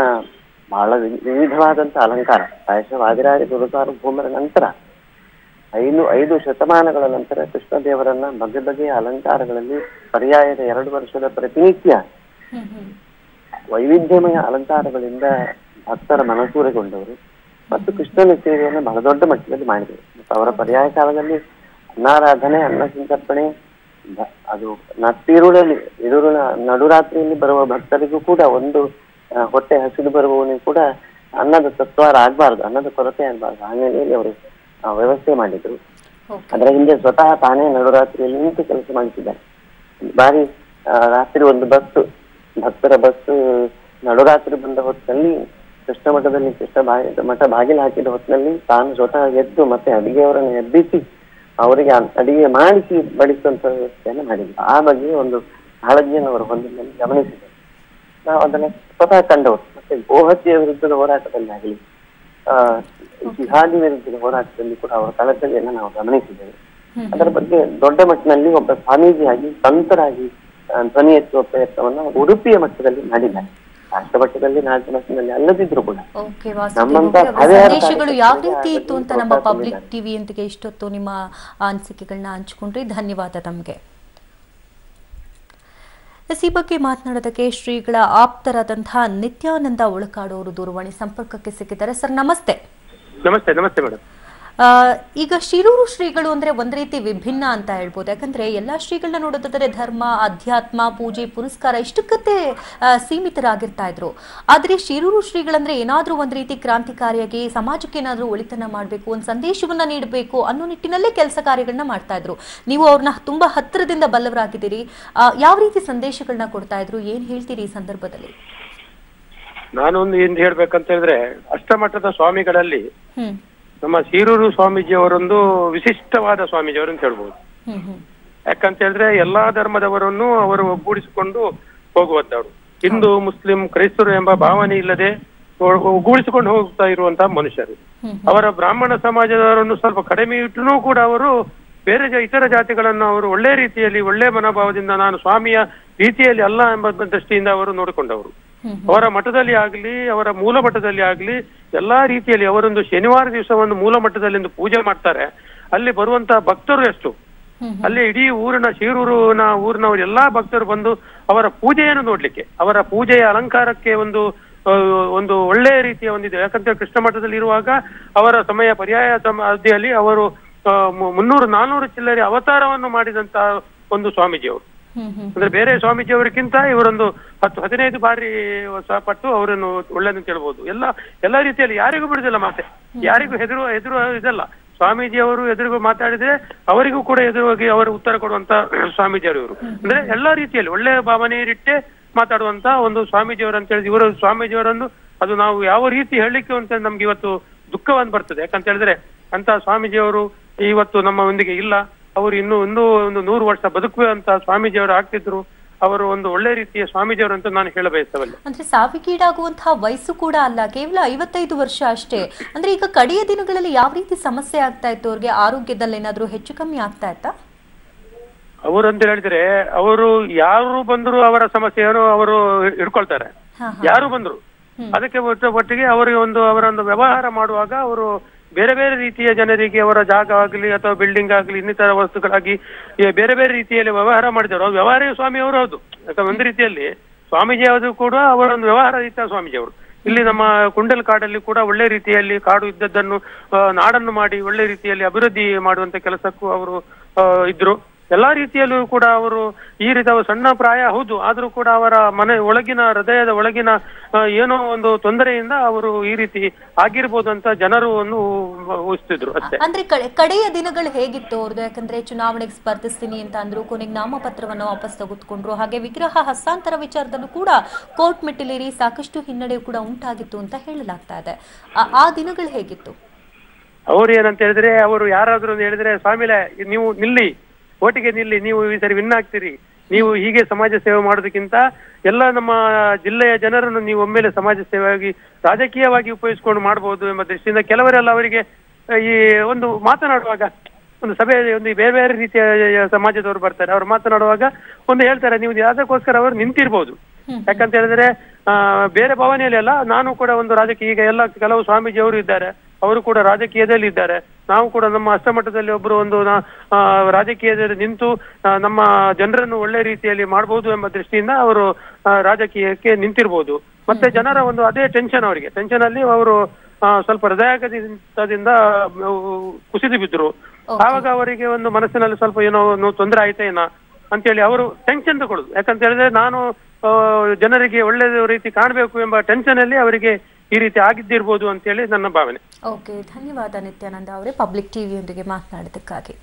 ಬಹಳ ವಿವಿಧವಾದಂತಹ ಅಲಂಕಾರ, ಪ್ರಾಯಶಃ ವಾದಿರಾಜ ಗುರುಸಾರ್ವಭೌಮರ ನಂತರ 5 ಶತಮಾನಗಳ ನಂತರ ಕೃಷ್ಣದೇವರನ್ನ ಬಗೆ ಬಗೆಯ ಅಲಂಕಾರಗಳಲ್ಲಿ ಪರ್ಯಾಯದ 2 ವರ್ಷದ ಪ್ರತಿನಿತ್ಯ ವೈವಿಧ್ಯಮಯ ಅಲಂಕಾರಗಳಿಂದ ಭಕ್ತರ ಮನಸೂರೆಗೊಂಡವರು ಮತ್ತು ಕೃಷ್ಣನ ಸೇವೆಯನ್ನು ಬಹಳ ದೊಡ್ಡ ಮಟ್ಟದಲ್ಲಿ ಮಾಡಿದರು. ಮತ್ತು ಅವರ ಪರ್ಯಾಯ ಕಾಲದಲ್ಲಿ ಅನ್ನಾರಾಧನೆ, ಅನ್ನ ಸಂತರ್ಪಣೆ ಅದು ಇರುಳ ನಡುರಾತ್ರಿಯಲ್ಲಿ ಬರುವ ಭಕ್ತರಿಗೂ ಕೂಡ ಒಂದು ಹೊಟ್ಟೆ ಹಸಿದು ಬರುವವನಿಗೂ ಕೂಡ ಅನ್ನದ ತತ್ವಾರ ಆಗ್ಬಾರ್ದು, ಅನ್ನದ ಕೊರತೆ ಆಗ್ಬಾರ್ದು. ಆ ನೆಲೆಯಲ್ಲಿ ಅವರು ವ್ಯವಸ್ಥೆ ಮಾಡಿದ್ರು. ಅದರ ಹಿಂದೆ ಸ್ವತಃ ತಾನೇ ನಡುರಾತ್ರಿಯಲ್ಲಿ ನಿಂತು ಕೆಲಸ ಮಾಡಿಸಿದ್ದಾರೆ. ಬಾರಿ ರಾತ್ರಿ ಒಂದು ಭಕ್ತರ ಬಸ್ ನಡುರಾತ್ರಿ ಬಂದ ಹೊತ್ತಿನಲ್ಲಿ ಕೃಷ್ಣ ಮಠ ಬಾಗಿಲು ಹಾಕಿದ ಹೊತ್ತಿನಲ್ಲಿ ತಾನು ಸ್ವತಃ ಎದ್ದು ಮತ್ತೆ ಅಡಿಗೆಯವರನ್ನು ಎಬ್ಬಿಸಿ ಅವರಿಗೆ ಅಡಿಗೆ ಮಾಡಿಸಿ ಬಡಿಸುವಂತ ವ್ಯವಸ್ಥೆಯನ್ನು ಮಾಡಿದ್ರು. ಆ ಬಗ್ಗೆ ಒಂದು ಕಾಳಜಿಯನ್ನು ಅವರು ಹೊಂದಿದ್ದಲ್ಲಿ ಗಮನಿಸಿದರು. ನಾವು ಅದನ್ನ ಸ್ವತಃ ಕಂಡವರು. ಮತ್ತೆ ಗೋಹತ್ಯೆಯ ವಿರುದ್ಧದ ಹೋರಾಟದಲ್ಲಿ ಆಗಲಿ, ಜಿಹಾದಿ ವಿರುದ್ಧದ ಹೋರಾಟದಲ್ಲಿ ಕೂಡ ಅವರ ಕಳಕಳಿಯನ್ನು ನಾವು ಗಮನಿಸಿದ್ದೇವೆ. ಅದರ ಬಗ್ಗೆ ದೊಡ್ಡ ಮಟ್ಟಿನಲ್ಲಿ ಒಬ್ಬ ಸ್ವಾಮೀಜಿಯಾಗಿ ಸಂತರಾಗಿ ಧ್ವನಿ ಎತ್ತುವ ಪ್ರಯತ್ನವನ್ನು ಉಡುಪಿಯ ಮಟ್ಟದಲ್ಲಿ ಮಾಡಿದ್ದಾರೆ. ರಾಷ್ಟ್ರ ಮಟ್ಟದಲ್ಲಿ, ರಾಜ್ಯ ಮಟ್ಟದಲ್ಲಿ ಅಲ್ಲದಿದ್ರು ಕೂಡ ಸಂದೇಶಗಳು ಯಾವ ರೀತಿ ಇತ್ತು ಅಂತ ನಮ್ಮ ಪಬ್ಲಿಕ್ ಟಿವಿ ಅಂತಿಗೆ ಇಷ್ಟೊತ್ತು ನಿಮ್ಮ ಅನಿಸಿಕೆಗಳನ್ನ ಹಂಚ್ಕೊಂಡ್ರಿ. ಧನ್ಯವಾದ ತಮಗೆ. ಈ ಬಗ್ಗೆ ಮಾತನಾಡೋದಕ್ಕೆ ಶ್ರೀಗಳ ಆಪ್ತರಾದಂತಹ ನಿತ್ಯಾನಂದ ಒಳಕಾಡು ಅವರು ದೂರವಾಣಿ ಸಂಪರ್ಕಕ್ಕೆ ಸಿಕ್ಕಿದ್ದಾರೆ. ಸರ್ ನಮಸ್ತೆ. ನಮಸ್ತೆ. ನಮಸ್ತೆ ಮೇಡಮ್. ಈಗ ಶಿರೂರು ಶ್ರೀಗಳು ಅಂದ್ರೆ ಒಂದ್ ರೀತಿ ವಿಭಿನ್ನ ಅಂತ ಹೇಳ್ಬೋದು. ಯಾಕಂದ್ರೆ ಎಲ್ಲಾ ಶ್ರೀಗಳನ್ನ ನೋಡೋದಾದ್ರೆ ಧರ್ಮ, ಅಧ್ಯಾತ್ಮ, ಪೂಜೆ, ಪುನಸ್ಕಾರ ಇಷ್ಟಕ್ಕತ್ತೆ ಸೀಮಿತರಾಗಿರ್ತಾ ಇದ್ರು. ಆದ್ರೆ ಶಿರೂರು ಶ್ರೀಗಳಂದ್ರೆ ಏನಾದ್ರೂ ಒಂದ್ ರೀತಿ ಕ್ರಾಂತಿಕಾರಿಯಾಗಿ ಸಮಾಜಕ್ಕೆ ಏನಾದ್ರೂ ಒಳಿತನ್ನ ಮಾಡ್ಬೇಕು, ಒಂದ್ ಸಂದೇಶವನ್ನ ನೀಡಬೇಕು ಅನ್ನೋ ನಿಟ್ಟಿನಲ್ಲೇ ಕೆಲಸ ಕಾರ್ಯಗಳನ್ನ ಮಾಡ್ತಾ ಇದ್ರು. ನೀವು ಅವ್ರನ್ನ ತುಂಬಾ ಹತ್ತಿರದಿಂದ ಬಲ್ಲವರಾಗಿದ್ದೀರಿ. ಯಾವ ರೀತಿ ಸಂದೇಶಗಳನ್ನ ಕೊಡ್ತಾ ಇದ್ರು, ಏನ್ ಹೇಳ್ತೀರಿ ಈ ಸಂದರ್ಭದಲ್ಲಿ? ನಾನೊಂದು ಏನ್ ಹೇಳ್ಬೇಕಂತ ಹೇಳಿದ್ರೆ, ಅಷ್ಟಮಠದ ಸ್ವಾಮಿಗಳಲ್ಲಿ ನಮ್ಮ ಶಿರೂರು ಸ್ವಾಮೀಜಿಯವರೊಂದು ವಿಶಿಷ್ಟವಾದ ಸ್ವಾಮೀಜಿಯವರು ಅಂತ ಹೇಳ್ಬೋದು. ಯಾಕಂತ ಹೇಳಿದ್ರೆ ಎಲ್ಲಾ ಧರ್ಮದವರನ್ನು ಅವರು ಒಗ್ಗೂಡಿಸಿಕೊಂಡು ಹೋಗುವಂತವ್ರು. ಹಿಂದೂ, ಮುಸ್ಲಿಂ, ಕ್ರೈಸ್ತರು ಎಂಬ ಭಾವನೆ ಇಲ್ಲದೆ ಒಗ್ಗೂಡಿಸಿಕೊಂಡು ಹೋಗ್ತಾ ಇರುವಂತಹ ಮನುಷ್ಯರು. ಅವರ ಬ್ರಾಹ್ಮಣ ಸಮಾಜದವರನ್ನು ಸ್ವಲ್ಪ ಕಡಿಮೆ ಇಟ್ಟರೂ ಕೂಡ ಅವರು ಬೇರೆ ಇತರ ಜಾತಿಗಳನ್ನು ಅವರು ಒಳ್ಳೆ ರೀತಿಯಲ್ಲಿ, ಒಳ್ಳೆ ಮನೋಭಾವದಿಂದ ನಾನು ಸ್ವಾಮಿಯ ರೀತಿಯಲ್ಲಿ ಅಲ್ಲ ಎಂಬ ದೃಷ್ಟಿಯಿಂದ ಅವರು ನೋಡಿಕೊಂಡವರು. ಅವರ ಮಠದಲ್ಲಿ ಆಗ್ಲಿ, ಅವರ ಮೂಲ ಮಠದಲ್ಲಿ ಆಗ್ಲಿ, ಎಲ್ಲಾ ರೀತಿಯಲ್ಲಿ ಅವರೊಂದು ಶನಿವಾರ ದಿವಸ ಒಂದು ಮೂಲ ಮಠದಲ್ಲಿ ಒಂದು ಪೂಜೆ ಮಾಡ್ತಾರೆ. ಅಲ್ಲಿ ಬರುವಂತಹ ಭಕ್ತರು ಎಷ್ಟು, ಅಲ್ಲಿ ಇಡೀ ಶಿರೂರಿನ ಊರಿನವರು ಎಲ್ಲಾ ಭಕ್ತರು ಬಂದು ಅವರ ಪೂಜೆಯನ್ನು ನೋಡ್ಲಿಕ್ಕೆ, ಅವರ ಪೂಜೆಯ ಅಲಂಕಾರಕ್ಕೆ ಒಂದು ಒಳ್ಳೆಯ ರೀತಿಯ ಒಂದಿದೆ. ಯಾಕಂದ್ರೆ ಕೃಷ್ಣ ಮಠದಲ್ಲಿ ಇರುವಾಗ ಅವರ ಸಮಯ ಪರ್ಯಾಯ ಅವಧಿಯಲ್ಲಿ ಅವರು 300-400 ಚಿಲ್ಲರೆ ಅವತಾರವನ್ನು ಮಾಡಿದಂತ ಒಂದು ಸ್ವಾಮೀಜಿಯವರು. ಅಂದ್ರೆ ಬೇರೆ ಸ್ವಾಮೀಜಿಯವರಿಗಿಂತ ಇವರೊಂದು 10-15 ಬಾರಿ ಪಟ್ಟು ಅವರನ್ನು ಒಳ್ಳೆದು ಕೇಳ್ಬೋದು. ಎಲ್ಲಾ ರೀತಿಯಲ್ಲಿ ಯಾರಿಗೂ ಬಿಡುದಿಲ್ಲ, ಮಾತೆ ಯಾರಿಗೂ ಹೆದರು ಇದಲ್ಲ. ಸ್ವಾಮೀಜಿಯವರು ಎದುರಿಗೂ ಮಾತಾಡಿದ್ರೆ ಅವರಿಗೂ ಕೂಡ ಎದುರುವಾಗಿ ಅವರು ಉತ್ತರ ಕೊಡುವಂತ ಸ್ವಾಮೀಜಿಯವರು ಇವರು. ಅಂದ್ರೆ ಎಲ್ಲಾ ರೀತಿಯಲ್ಲಿ ಒಳ್ಳೆಯ ಭಾವನೆಯಿಟ್ಟೆ ಮಾತಾಡುವಂತ ಒಂದು ಸ್ವಾಮೀಜಿಯವರು ಅಂತ ಹೇಳಿದ್ರೆ, ಇವರು ಸ್ವಾಮೀಜಿಯವರನ್ನು ಅದು ನಾವು ಯಾವ ರೀತಿ ಹೇಳಲಿಕ್ಕೆ ಅಂತ ನಮ್ಗೆ ಇವತ್ತು ದುಃಖವನ್ನು ಬರ್ತದೆ. ಯಾಕಂತ ಹೇಳಿದ್ರೆ ಅಂತ ಸ್ವಾಮೀಜಿಯವರು ಇವತ್ತು ನಮ್ಮ ಒಂದಿಗೆ ಇಲ್ಲ. ಅವರು ಇನ್ನೂ ಒಂದು 100 ವರ್ಷ ಬದುಕುವಂತ ಸ್ವಾಮೀಜಿಯವರು ಆಗ್ತಿದ್ರು. ಅವರು ಒಂದು ಒಳ್ಳೆ ರೀತಿಯ ಸ್ವಾಮೀಜಿಯವರು ಅಂತ ನಾನು ಹೇಳ ಬಯಸ್ತವಲ್ಲ. ಅಂದ್ರೆ ಸಾವಿಗೀಡಾಗುವಂತಹ ವಯಸ್ಸು ಕೂಡ ಅಲ್ಲ, ಕೇವಲ 55 ವರ್ಷ ಅಷ್ಟೇ. ಅಂದ್ರೆ ಈಗ ಕಡೆಯ ದಿನಗಳಲ್ಲಿ ಯಾವ ರೀತಿ ಸಮಸ್ಯೆ ಆಗ್ತಾ ಇತ್ತು ಅವ್ರಿಗೆ? ಆರೋಗ್ಯದಲ್ಲಿ ಏನಾದ್ರು ಹೆಚ್ಚು ಕಮ್ಮಿ ಆಗ್ತಾ ಇತ್ತಾ? ಅವರು ಅಂತ ಹೇಳಿದ್ರೆ, ಅವರು ಯಾರು ಬಂದ್ರು ಅವರ ಸಮಸ್ಯೆಯನ್ನು ಅವರು ಹಿಡ್ಕೊಳ್ತಾರೆ. ಯಾರು ಬಂದ್ರು ಅದಕ್ಕೆ ಒಟ್ಟಿಗೆ ಅವರಿಗೆ ಅವರೊಂದು ವ್ಯವಹಾರ ಮಾಡುವಾಗ ಅವರು ಬೇರೆ ಬೇರೆ ರೀತಿಯ ಜನರಿಗೆ ಅವರ ಜಾಗ ಆಗಲಿ ಅಥವಾ ಬಿಲ್ಡಿಂಗ್ ಆಗಲಿ ಇನ್ನಿತರ ವಸ್ತುಗಳಾಗಿ ಬೇರೆ ಬೇರೆ ರೀತಿಯಲ್ಲಿ ವ್ಯವಹಾರ ಮಾಡಿದವರು. ವ್ಯವಹಾರ ಸ್ವಾಮಿಯವರು ಹೌದು. ಯಾಕಂದ್ರೆ ಒಂದು ರೀತಿಯಲ್ಲಿ ಸ್ವಾಮೀಜಿ ಯಾವುದು ಕೂಡ ಅವರೊಂದು ವ್ಯವಹಾರ ರೀತಿಯ ಸ್ವಾಮೀಜಿಯವರು. ಇಲ್ಲಿ ನಮ್ಮ ಕುಂಡಲ್ ಕಾಡಲ್ಲಿ ಕೂಡ ಒಳ್ಳೆ ರೀತಿಯಲ್ಲಿ ಕಾಡು ಇದ್ದದ್ದನ್ನು ನಾಡನ್ನು ಮಾಡಿ ಒಳ್ಳೆ ರೀತಿಯಲ್ಲಿ ಅಭಿವೃದ್ಧಿ ಮಾಡುವಂತ ಕೆಲಸಕ್ಕೂ ಅವರು ಇದ್ರು. ಎಲ್ಲಾ ರೀತಿಯಲ್ಲೂ ಕೂಡ ಅವರು ಈ ರೀತಿ ಸಣ್ಣ ಪ್ರಾಯ ಹೌದು, ಆದ್ರೂ ಕೂಡ ಅವರ ಒಳಗಿನ ಹೃದಯದ ಒಳಗಿನ ಏನೋ ಒಂದು ತೊಂದರೆಯಿಂದ ಅವರು ಈ ರೀತಿ ಆಗಿರ್ಬೋದು ಅಂತ ಜನರು ಊಹಿಸ್ತಿದ್ರು ಅಷ್ಟೇ. ಅಂದ್ರೆ ಕಡೆಯ ದಿನಗಳು ಹೇಗಿತ್ತು ಅವ್ರದ್ದು? ಯಾಕಂದ್ರೆ ಚುನಾವಣೆಗೆ ಸ್ಪರ್ಧಿಸ್ತೀನಿ ಅಂತ ಅಂದ್ರು, ಕೊನೆಗೆ ನಾಮಪತ್ರವನ್ನು ವಾಪಸ್ ತೆಗೆದುಕೊಂಡ್ರು. ಹಾಗೆ ವಿಗ್ರಹ ಹಸ್ತಾಂತರ ವಿಚಾರದಲ್ಲೂ ಕೂಡ ಕೋರ್ಟ್ ಮೆಟ್ಟಿಲೇರಿ ಸಾಕಷ್ಟು ಹಿನ್ನಡೆ ಕೂಡ ಉಂಟಾಗಿತ್ತು ಅಂತ ಹೇಳಲಾಗ್ತಾ ಇದೆ. ಆ ದಿನಗಳು ಹೇಗಿತ್ತು? ಅವ್ರು ಏನಂತ ಹೇಳಿದ್ರೆ, ಅವರು ಯಾರಾದ್ರೂ ಹೇಳಿದ್ರೆ, ಸ್ವಾಮಿಲೆ ನೀವು ನಿಲ್ಲಿ, ಓಟಿಗೆ ನಿಲ್ಲಿ, ನೀವು ಈ ಸರಿ ವಿನ್ ಆಗ್ತೀರಿ, ನೀವು ಹೀಗೆ ಸಮಾಜ ಸೇವೆ ಮಾಡೋದಕ್ಕಿಂತ ಎಲ್ಲ ನಮ್ಮ ಜಿಲ್ಲೆಯ ಜನರನ್ನು ನೀವು ಒಮ್ಮೆಲೆ ಸಮಾಜ ಸೇವೆಯಾಗಿ ರಾಜಕೀಯವಾಗಿ ಉಪಯೋಗಿಸಿಕೊಂಡು ಮಾಡಬಹುದು ಎಂಬ ದೃಷ್ಟಿಯಿಂದ ಕೆಲವರೆಲ್ಲ ಅವರಿಗೆ ಈ ಒಂದು ಮಾತನಾಡುವಾಗ ಒಂದು ಸಭೆ ಬೇರೆ ಬೇರೆ ರೀತಿಯ ಸಮಾಜದವರು ಬರ್ತಾರೆ. ಅವ್ರು ಮಾತನಾಡುವಾಗ ಹೇಳ್ತಾರೆ, ನೀವು ಅದಕ್ಕೋಸ್ಕರ ಅವರು ನಿಂತಿರ್ಬೋದು. ಯಾಕಂತ ಹೇಳಿದ್ರೆ ಬೇರೆ ಭಾವನೆಯಲ್ಲಿ ಅಲ್ಲ, ನಾನು ಕೂಡ ಒಂದು ರಾಜಕೀಯ, ಈಗ ಎಲ್ಲ ಕೆಲವು ಸ್ವಾಮೀಜಿಯವರು ಇದ್ದಾರೆ, ಅವರು ಕೂಡ ರಾಜಕೀಯದಲ್ಲಿ ಇದ್ದಾರೆ. ನಾವು ಕೂಡ ನಮ್ಮ ಅಷ್ಟಮಠದಲ್ಲಿ ಒಬ್ಬರು ರಾಜಕೀಯದಲ್ಲಿ ನಿಂತು ನಮ್ಮ ಜನರನ್ನು ಒಳ್ಳೆ ರೀತಿಯಲ್ಲಿ ಮಾಡಬಹುದು ಎಂಬ ದೃಷ್ಟಿಯಿಂದ ಅವರು ರಾಜಕೀಯಕ್ಕೆ ನಿಂತಿರ್ಬೋದು. ಮತ್ತೆ ಜನರ ಅದೇ ಟೆನ್ಷನ್, ಅವರಿಗೆ ಟೆನ್ಷನ್ ಅಲ್ಲಿ ಅವರು ಸ್ವಲ್ಪ ಹೃದಯಾಘಾತದಿಂದ ಕುಸಿದು ಬಿದ್ರು. ಆವಾಗ ಅವರಿಗೆ ಮನಸ್ಸಿನಲ್ಲಿ ಸ್ವಲ್ಪ ಏನೋ ತೊಂದರೆ ಆಯ್ತಾ ಏನೋ ಅಂತೇಳಿ ಅವರು ಟೆನ್ಷನ್ ತಗೊಳ್ಳುದು. ಯಾಕಂತ ಹೇಳಿದ್ರೆ ನಾನು ಜನರಿಗೆ ಒಳ್ಳೆಯ ರೀತಿ ಕಾಣಬೇಕು ಎಂಬ ಟೆನ್ಷನ್ ಅಲ್ಲಿ ಅವರಿಗೆ ಈ ರೀತಿ ಆಗಿದ್ದಿರ್ಬೋದು ಅಂತೇಳಿ ನನ್ನ ಭಾವನೆ. ಓಕೆ, ಧನ್ಯವಾದ ನಿತ್ಯಾನಂದ ಅವರೇ ಪಬ್ಲಿಕ್ ಟಿವಿಯೊಂದಿಗೆ ಮಾತನಾಡಿದ್ದಕ್ಕಾಗಿ.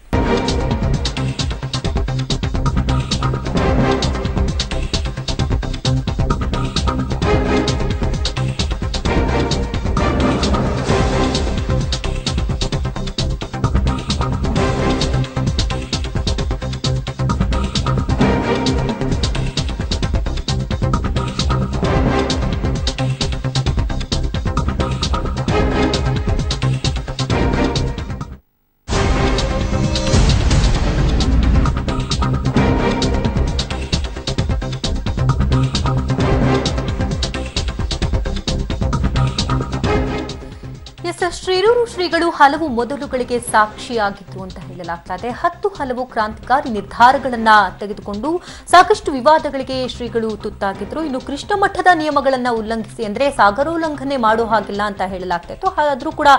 ಶ್ರೀರೂರು ಶ್ರೀಗಳು ಹಲವು ಮೊದಲುಗಳಿಗೆ ಸಾಕ್ಷಿಯಾಗಿದ್ರು ಅಂತ ಹೇಳಲಾಗ್ತಾ ಇದೆ. 10 ಹಲವು ಕ್ರಾಂತಿಕಾರಿ ನಿರ್ಧಾರಗಳನ್ನ ತೆಗೆದುಕೊಂಡು ಸಾಕಷ್ಟು ವಿವಾದಗಳಿಗೆ ಶ್ರೀಗಳು ತುತ್ತಾಗಿದ್ರು. ಇನ್ನು ಕೃಷ್ಣ ಮಠದ ನಿಯಮಗಳನ್ನ ಉಲ್ಲಂಘಿಸಿ, ಅಂದ್ರೆ ಸಾಗರೋಲ್ಲಂಘನೆ ಮಾಡೋ ಹಾಗಿಲ್ಲ ಅಂತ ಹೇಳಲಾಗ್ತಾ ಇತ್ತು, ಆದ್ರೂ ಕೂಡ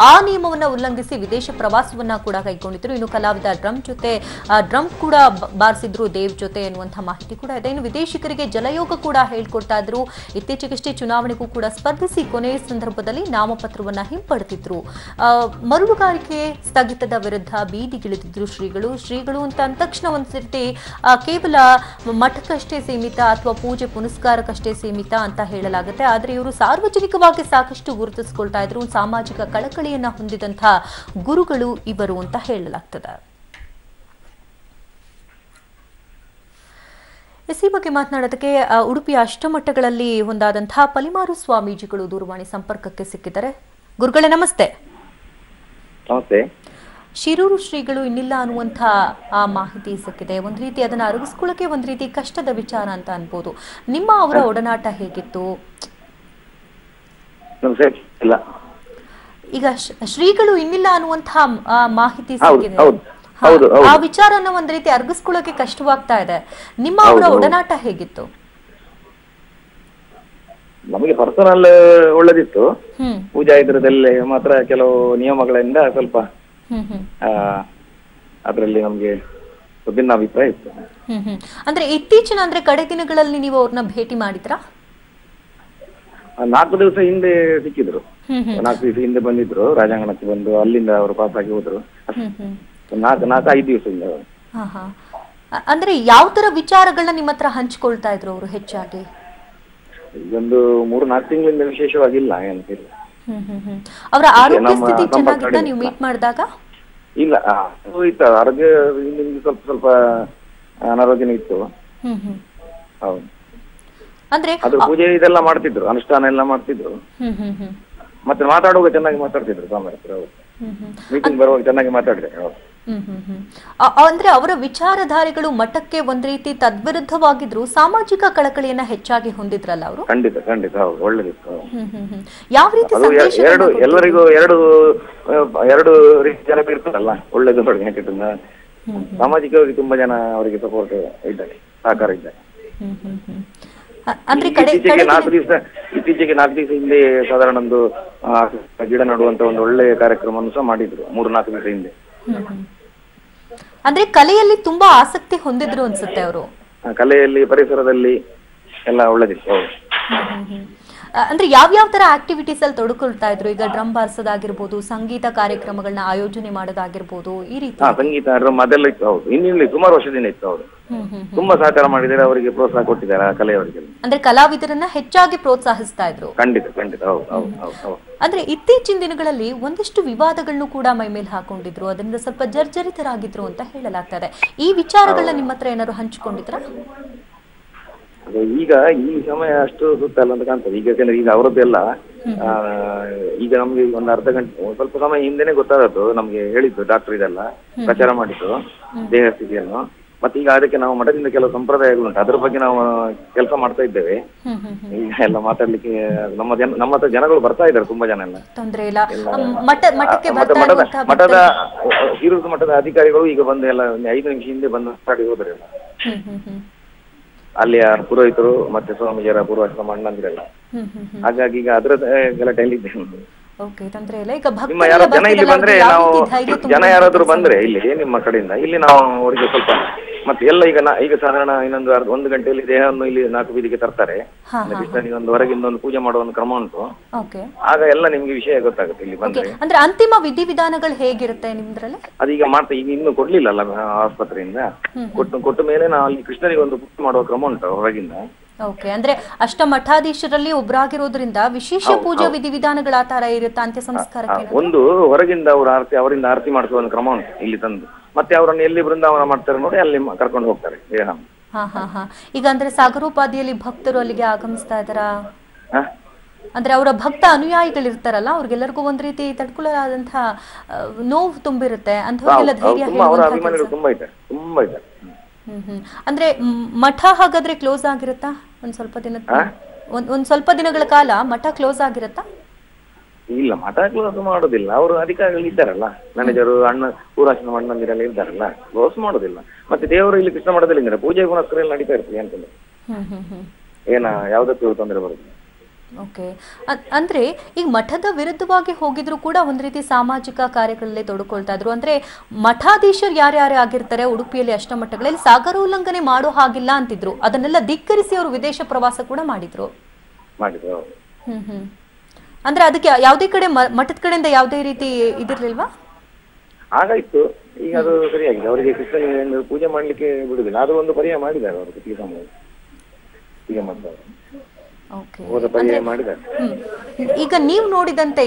ಆ ನಿಯಮವನ್ನ ಉಲ್ಲಂಘಿಸಿ ವಿದೇಶ ಪ್ರವಾಸವನ್ನ ಕೂಡ ಕೈಗೊಂಡಿದ್ರು. ಇನ್ನು ಕಲಾವಿದ ಡ್ರಮ್ ಕೂಡ ಬಾರಿಸಿದ್ರು ದೇವ್ ಜೊತೆ ಎನ್ನುವಂತಹ ಮಾಹಿತಿ ಕೂಡ ಇದೆ. ಇನ್ನು ವಿದೇಶಿಗರಿಗೆ ಜಲಯೋಗ ಕೂಡ ಹೇಳ್ಕೊಡ್ತಾ ಇದ್ರು. ಇತ್ತೀಚೆಗಷ್ಟೇ ಚುನಾವಣೆಗೂ ಕೂಡ ಸ್ಪರ್ಧಿಸಿ ಕೊನೆಯ ಸಂದರ್ಭದಲ್ಲಿ ನಾಮಪತ್ರವನ್ನ ಹಿಂಪಡೆದಿದ್ರು. ಮರಳುಗಾರಿಕೆ ಸ್ಥಗಿತದ ವಿರುದ್ಧ ಬೀದಿಗಿಳಿದಿದ್ರು ಶ್ರೀಗಳು ಅಂತ ಅಂದ ತಕ್ಷಣ ಒಂದ್ಸತಿ ಕೇವಲ ಮಠಕ್ಕಷ್ಟೇ ಸೀಮಿತ ಅಥವಾ ಪೂಜೆ ಪುನಸ್ಕಾರಕ್ಕಷ್ಟೇ ಸೀಮಿತ ಅಂತ ಹೇಳಲಾಗುತ್ತೆ. ಆದ್ರೆ ಇವರು ಸಾರ್ವಜನಿಕವಾಗಿ ಸಾಕಷ್ಟು ಗುರುತಿಸಿಕೊಳ್ತಾ ಇದ್ರು. ಸಾಮಾಜಿಕ ಕಳಕಳಿಯನ್ನ ಹೊಂದಿದಂತಹ ಗುರುಗಳು ಇವರು ಅಂತ ಹೇಳಲಾಗ್ತದೆ. ಈ ಬಗ್ಗೆ ಮಾತನಾಡೋದಕ್ಕೆ ಉಡುಪಿಯ ಅಷ್ಟಮಠಗಳಲ್ಲಿ ಒಂದಾದಂತಹ ಪಲಿಮಾರು ಸ್ವಾಮೀಜಿಗಳು ದೂರವಾಣಿ ಸಂಪರ್ಕಕ್ಕೆ ಸಿಕ್ಕಿದ್ದಾರೆ. ಗುರುಗಳೇ ನಮಸ್ತೆ. ನಮಸ್ತೆ. ಶಿರೂರು ಶ್ರೀಗಳು ಇನ್ನಿಲ್ಲ ಅನ್ನುವಂಥ ಆ ಮಾಹಿತಿ ಸಿಕ್ಕಿದೆ. ಒಂದ್ ರೀತಿ ಅದನ್ನ ಅರಗಿಸ್ಕೊಳ್ಳಕ್ಕೆ ಒಂದ್ ರೀತಿ ಕಷ್ಟದ ವಿಚಾರ ಅಂತ ಅನ್ಬೋದು. ನಿಮ್ಮ ಅವರ ಒಡನಾಟ ಹೇಗಿತ್ತು? ಈಗ ಶ್ರೀಗಳು ಇನ್ನಿಲ್ಲ ಅನ್ನುವಂಥ ಮಾಹಿತಿ ಸಿಕ್ಕಿದೆ. ಆ ವಿಚಾರನ ಒಂದ್ ರೀತಿ ಅರಗಿಸ್ಕೊಳ್ಳಕ್ಕೆ ಕಷ್ಟವಾಗ್ತಾ ಇದೆ. ನಿಮ್ಮ ಅವರ ಒಡನಾಟ ಹೇಗಿತ್ತು? ನಮಗೆ ಪರ್ಸನಲ್ ಒಳ್ಳೆದಿತ್ತು. ಪೂಜಾ ಇದ್ರದಲ್ಲಿ ಮಾತ್ರ ಕೆಲವು ನಿಯಮಗಳಿಂದ ಸ್ವಲ್ಪ ಅದರಲ್ಲಿ ನಮ್ಗೆ ಭಿನ್ನ ಅಭಿಪ್ರಾಯ ಇತ್ತು. ಅಂದ್ರೆ ಇತ್ತೀಚಿನ ಅಂದ್ರೆ ಕಡೆ ದಿನಗಳಲ್ಲಿ ನೀವು ಅವ್ರನ್ನ ಭೇಟಿ ಮಾಡಿದ್ರಾ? 4 ದಿವಸ ಹಿಂದೆ ಸಿಕ್ಕಿದ್ರು. 4 ದಿವಸ ಹಿಂದೆ ಬಂದಿದ್ರು, ರಾಜಾಂಗಣಕ್ಕೆ ಬಂದು ಅಲ್ಲಿಂದ ಅವರು ಪಾಸ್ ಆಗಿ ಹೋದ್ರು. 4-5 ದಿವಸದಿಂದ. ಅಂದ್ರೆ ಯಾವ ತರ ವಿಚಾರಗಳನ್ನ ನಿಮ್ಮ ಹತ್ರ ಹಂಚ್ಕೊಳ್ತಾ ಇದ್ರು ಅವರು ಹೆಚ್ಚಾಗಿ? ಇದೊಂದು 3-4 ತಿಂಗಳಿಂದ ವಿಶೇಷವಾಗಿಲ್ಲ ಏನಿಲ್ಲ. ಅವರ ಆರೋಗ್ಯ ಸ್ಥಿತಿ ಚೆನ್ನಾಗಿತ್ತ ನೀವು ಮೀಟ್ ಮಾಡಿದಾಗ? ಇಲ್ಲ, ಇತ್ತು ಆರೋಗ್ಯ ಸ್ವಲ್ಪ ಅನಾರೋಗ್ಯನೇ ಇತ್ತು. ಹೌದು. ಅಂದ್ರೆ ಅದ್ರ ಪೂಜೆ ಇದೆಲ್ಲ ಮಾಡ್ತಿದ್ರು, ಅನುಷ್ಠಾನ ಎಲ್ಲ ಮಾಡ್ತಿದ್ರು. ಮತ್ತೆ ಮಾತಾಡುವಾಗ ಚೆನ್ನಾಗಿ ಮಾತಾಡ್ತಿದ್ರು ಸ್ವಾಮಿ ಹತ್ರ. ಮೀಟಿಂಗ್ ಬರುವಾಗ ಚೆನ್ನಾಗಿ ಮಾತಾಡಿದ್ರೆ. ಅಂದ್ರೆ ಅವರ ವಿಚಾರಧಾರೆಗಳು ಮಠಕ್ಕೆ ಒಂದ್ ರೀತಿ ತದ್ವಿರುದ್ಧವಾಗಿದ್ರು, ಸಾಮಾಜಿಕ ಕಳಕಳಿಯನ್ನ ಹೆಚ್ಚಾಗಿ ಹೊಂದಿದ್ರಲ್ಲ ಅವರು? ಖಂಡಿತ ಖಂಡಿತ, ಹೌದು, ಒಳ್ಳೆದಿತ್ತು. ಯಾವ ರೀತಿ ಎಲ್ಲರಿಗೂ ಎರಡು ರೀತಿ ಜನ ಇರ್ತಾರಲ್ಲ, ಒಳ್ಳೇದು ಕೆಟ್ಟದನ್ನ. ಸಾಮಾಜಿಕವಾಗಿ ತುಂಬಾ ಜನ ಅವರಿಗೆ ಸಪೋರ್ಟ್ ಇದ್ದಾರೆ, ಸಹಕಾರ ಇದ್ದಾರೆ. ಇತ್ತೀಚೆಗೆ 4 ದಿವಸ ಹಿಂದೆ ಸಾಧಾರಣ ಒಂದು ಗಿಡ ನಡುವಂತ ಒಂದು ಒಳ್ಳೆ ಕಾರ್ಯಕ್ರಮವನ್ನು ಸಹ ಮಾಡಿದ್ರು 3-4 ದಿವಸ ಹಿಂದೆ. ಅಂದ್ರೆ ಕಲೆಯಲ್ಲಿ ತುಂಬಾ ಆಸಕ್ತಿ ಹೊಂದಿದ್ರು ಅನ್ಸುತ್ತೆ ಅವರು. ಕಲೆಯಲ್ಲಿ, ಪರಿಸರದಲ್ಲಿ ಎಲ್ಲ ಒಳ್ಳೆದಿತ್ತು. ಅಂದ್ರೆ ಯಾವ್ಯಾವ ತರ ಆಕ್ಟಿವಿಟೀಸ್ ಅಲ್ಲಿ ತೊಡಕೊಳ್ತಾ ಇದ್ರು? ಈಗ ಡ್ರಮ್ ಬಾರಿಸೋದಾಗಿರ್ಬೋದು, ಸಂಗೀತ ಕಾರ್ಯಕ್ರಮಗಳನ್ನ ಆಯೋಜನೆ ಮಾಡೋದಾಗಿರ್ಬೋದು, ಈ ರೀತಿ. ಸಂಗೀತ, ಡ್ರಮ್ ಅದೆಲ್ಲ ಇತ್ತು. ಹೌದು, ಇನ್ನಿಲ್ಲಿ ಸುಮಾರು ವರ್ಷದಿಂದ ಇತ್ತು. ಅವರು ತುಂಬಾ ಸಹಕಾರ ಮಾಡಿದ್ದಾರೆ, ಅವರಿಗೆ ಪ್ರೋತ್ಸಾಹ ಕೊಟ್ಟಿದ್ದಾರೆ ಆ ಕಲೆಯವರಿಗೆ. ಅಂದ್ರೆ ಕಲಾವಿದರನ್ನ ಹೆಚ್ಚಾಗಿ ಪ್ರೋತ್ಸಾಹಿಸ್ತಾ ಇದ್ರು. ಖಂಡಿತ ಖಂಡಿತ, ಹೌದು. ಅಂದ್ರೆ ಇತ್ತೀಚಿನ ದಿನಗಳಲ್ಲಿ ಒಂದಿಷ್ಟು ವಿವಾದಗಳನ್ನು ಕೂಡ ಮೈ ಮೇಲೆ ಹಾಕೊಂಡಿದ್ರು, ಅದರಿಂದ ಸ್ವಲ್ಪ ಜರ್ಜರಿತರಾಗಿದ್ರು ಅಂತ ಹೇಳಲಾಗ್ತದೆ. ಈ ವಿಚಾರಗಳನ್ನ ನಿಮ್ಮ ಹತ್ರ ಏನಾದ್ರು ಹಂಚಿಕೊಂಡಿದ್ರ? ಈಗ ಈ ಸಮಯ ಅಷ್ಟು ಸೂಕ್ತ ಅಲ್ಲ ಅಂತ ಕಾಣ್ತದೆ. ಈಗ ಅವರದ್ದೆಲ್ಲ ಈಗ ನಮ್ಗೆ ಒಂದು ಅರ್ಧ ಗಂಟೆ, ಸ್ವಲ್ಪ ಸಮಯ ಹಿಂದೆನೆ ಗೊತ್ತಾದದ್ದು ನಮ್ಗೆ, ಹೇಳಿದ್ದು ಡಾಕ್ಟರ್ ಇದೆಲ್ಲ ಪ್ರಚಾರ ಮಾಡಿದ್ದು ದೇಹ ಸ್ಥಿತಿಯನ್ನು. ಮತ್ತೆ ಈಗ ಅದಕ್ಕೆ ನಾವು ಮಠದಿಂದ ಕೆಲವು ಸಂಪ್ರದಾಯಗಳುಂಟು, ಅದ್ರ ಬಗ್ಗೆ ನಾವು ಕೆಲಸ ಮಾಡ್ತಾ ಇದ್ದೇವೆ. ಈಗ ಎಲ್ಲ ಮಾತಾಡ್ಲಿಕ್ಕೆ ನಮ್ಮ ಹತ್ರ ಜನಗಳು ಬರ್ತಾ ಇದ್ದಾರೆ, ತುಂಬಾ ಜನ ಎಲ್ಲ. ಮಠದ ಶಿರೂರು ಮಠದ ಅಧಿಕಾರಿಗಳು ಈಗ ಬಂದು ಎಲ್ಲ 5 ನಿಮಿಷ ಹಿಂದೆ ಬಂದು ಮಾತಾಡಿ ಹೋದ್ರೆ ಎಲ್ಲ. ಅಲ್ಲಿಯ ಪುರೋಹಿತರು ಮತ್ತೆ ಸ್ವಾಮೀಜಿಯರ ಪೂರ್ವಾಶ್ರಮ ಅಣ್ಣಂದಿರೆಲ್ಲ. ಹಾಗಾಗಿ ಈಗ ಅದರ ಗಲಾಟೆಯಲ್ಲಿ ಇದ್ದೇವೆ. ನಿಮ್ಮ ಯಾರು ಜನ ಇಲ್ಲಿ ಬಂದ್ರೆ, ನಾವು ಜನ ಯಾರಾದ್ರೂ ಬಂದ್ರೆ ಇಲ್ಲಿ ನಿಮ್ಮ ಕಡೆಯಿಂದ, ಇಲ್ಲಿ ನಾವು ಅವರಿಗೆ ಸ್ವಲ್ಪ ಮತ್ತೆ ಎಲ್ಲ ಈಗ ಸಾಧಾರಣ ಇನ್ನೊಂದು ಒಂದು ಗಂಟೆಯಲ್ಲಿ ದೇಹವನ್ನು ಇಲ್ಲಿ 4 ಬೀದಿಗೆ ತರ್ತಾರೆ. ಕೃಷ್ಣನಿಗೆ ಒಂದು ಹೊರಗಿಂದ ಒಂದು ಪೂಜೆ ಮಾಡುವ ಒಂದು ಕ್ರಮ ಉಂಟು. ಆಗ ಎಲ್ಲ ನಿಮ್ಗೆ ವಿಷಯ ಗೊತ್ತಾಗುತ್ತೆ ಇಲ್ಲಿ ಬಂದ್ರೆ. ಅಂದ್ರೆ ಅಂತಿಮ ವಿಧಿವಿಧಾನಗಳು ಹೇಗಿರುತ್ತೆ ನಿಮ್ದ್ರಲ್ಲಿ? ಅದೀಗ ಈಗ ಇನ್ನು ಕೊಡ್ಲಿಲ್ಲಲ್ಲ ಆಸ್ಪತ್ರೆಯಿಂದ. ಕೊಟ್ಟ ಮೇಲೆ ನಾವು ಅಲ್ಲಿ ಕೃಷ್ಣನಿಗೆ ಒಂದು ಪೂಜೆ ಮಾಡುವ ಕ್ರಮ ಉಂಟು ಹೊರಗಿಂದ. ಓಕೆ, ಅಂದ್ರೆ ಅಷ್ಟ ಮಠಾಧೀಶರಲ್ಲಿ ಒಬ್ಬರಾಗಿರೋದ್ರಿಂದ ವಿಶೇಷ ಪೂಜಾ ವಿಧಿವಿಧಾನಗಳ ತರ ಇರುತ್ತಾ ಅಂತ್ಯ ಸಂಸ್ಕಾರಕ್ಕೆ? ಒಂದು ಹೊರಗಿಂದ ಅವರಿಂದ ಆರತಿ ಮಾಡಿಸುವ ಒಂದು ಕ್ರಮ ಉಂಟು ಇಲ್ಲಿ ತಂದು. ಮತ್ತೆ ಅವರನ್ನು ಎಲ್ಲಿ ಬೃಂದಾವನ ಮಾಡ್ತಾರೆ ನೋಡಿ ಅಲ್ಲಿ ಕರ್ಕೊಂಡು ಹೋಗ್ತಾರೆ. ಈಗ ಅಂದ್ರೆ ಸಾಗರೋಪಾದಿಯಲ್ಲಿ ಭಕ್ತರು ಅಲ್ಲಿಗೆ ಆಗಮಿಸ್ತಾ ಇದ್ದಾರಾ? ಅಂದ್ರೆ ಅವರ ಭಕ್ತ ಅನುಯಾಯಿಗಳಿರ್ತಾರಲ್ಲ, ಅವ್ರಿಗೆಲ್ಲರಿಗೂ ಒಂದ್ ರೀತಿ ತಡ್ಕೊಳ್ಳಲಾದಂತಹ ನೋವು ತುಂಬಿರುತ್ತೆ ಅಂತ ಧೈರ್ಯ ತುಂಬಾ ಇದೆ. ಅಂದ್ರೆ ಮಠ ಹಾಗಾದ್ರೆ ಕ್ಲೋಸ್ ಆಗಿರುತ್ತಾ? ಒಂದ್ ಸ್ವಲ್ಪ ದಿನಗಳ ಕಾಲ ಮಠ ಕ್ಲೋಸ್ ಆಗಿರುತ್ತಾ? ಇಲ್ಲ, ಮಠ ಕ್ಲೋಸ್ ಮಾಡೋದಿಲ್ಲ. ಅವರು ಅಧಿಕಾರಿಗಳು ಇದ್ದಾರಲ್ಲ, ಮ್ಯಾನೇಜರು, ಊರಾಶನ ಅಣ್ಣಂದಿರೆಲ್ಲ ಇದ್ದಾರಲ್ಲ, ಕ್ಲೋಸ್ ಮಾಡೋದಿಲ್ಲ. ಮತ್ತೆ ದೇವರು ಇಲ್ಲಿ ಕೃಷ್ಣ ಮಠದಲ್ಲಿ ಇದ್ದಾರೆ, ಪೂಜೆ ಪುನಸ್ಕಾರ ಎಲ್ಲ ನಡೀತಾ ಇರ್ತದೆ ಅಂತಂದ್ರೆ ಯಾವ್ದಕ್ಕೂ ತೊಂದರೆ ಬರುದಿಲ್ಲ. ಓಕೆ, ಅಂದ್ರೆ ಈಗ ಮಠದ ವಿರುದ್ಧವಾಗಿ ಹೋಗಿದ್ರು ಕೂಡ ಒಂದ್ ರೀತಿ ಸಾಮಾಜಿಕ ಕಾರ್ಯಗಳಲ್ಲಿ ತೊಡಕೊಳ್ತಾ ಇದ್ರು. ಅಂದ್ರೆ ಮಠಾಧೀಶರು ಯಾರ್ಯಾರೇ ಆಗಿರ್ತಾರೆ ಉಡುಪಿಯಲ್ಲಿ ಅಷ್ಟಮಠಗಳಲ್ಲಿ ಸಾಗರ ಉಲ್ಲಂಘನೆ ಮಾಡೋ ಹಾಗಿಲ್ಲ ಅಂತಿದ್ರು. ಅದನ್ನೆಲ್ಲ ಧಿಕ್ಕರಿಸಿ ಅವರು ವಿದೇಶ ಪ್ರವಾಸ ಕೂಡ ಮಾಡಿದ್ರು. ಅಂದ್ರೆ ಅದಕ್ಕೆ ಯಾವುದೇ ಕಡೆ ಮಠದ ಕಡೆಯಿಂದ ಯಾವುದೇ ರೀತಿ ಇದಿರ್ಲಿಲ್ವಾ? ಆಗಾಯ್ತು, ಈಗ ಅದು ಸರಿಯಾಗಿದೆ. ಅವರಿಗೆ ಕೃಷ್ಣ ಪೂಜೆ ಮಾಡ್ಲಿಕ್ಕೆ ಬಿಡುದಿಲ್ಲ. ಅದು ಒಂದು ಪರ್ಯಾಯ ಮಾಡಿದ್ದಾರೆ ಅವರು ಈಗ ಮಾಡ್ತಾರೆ. ಈಗ ನೀವು ನೋಡಿದಂತೆ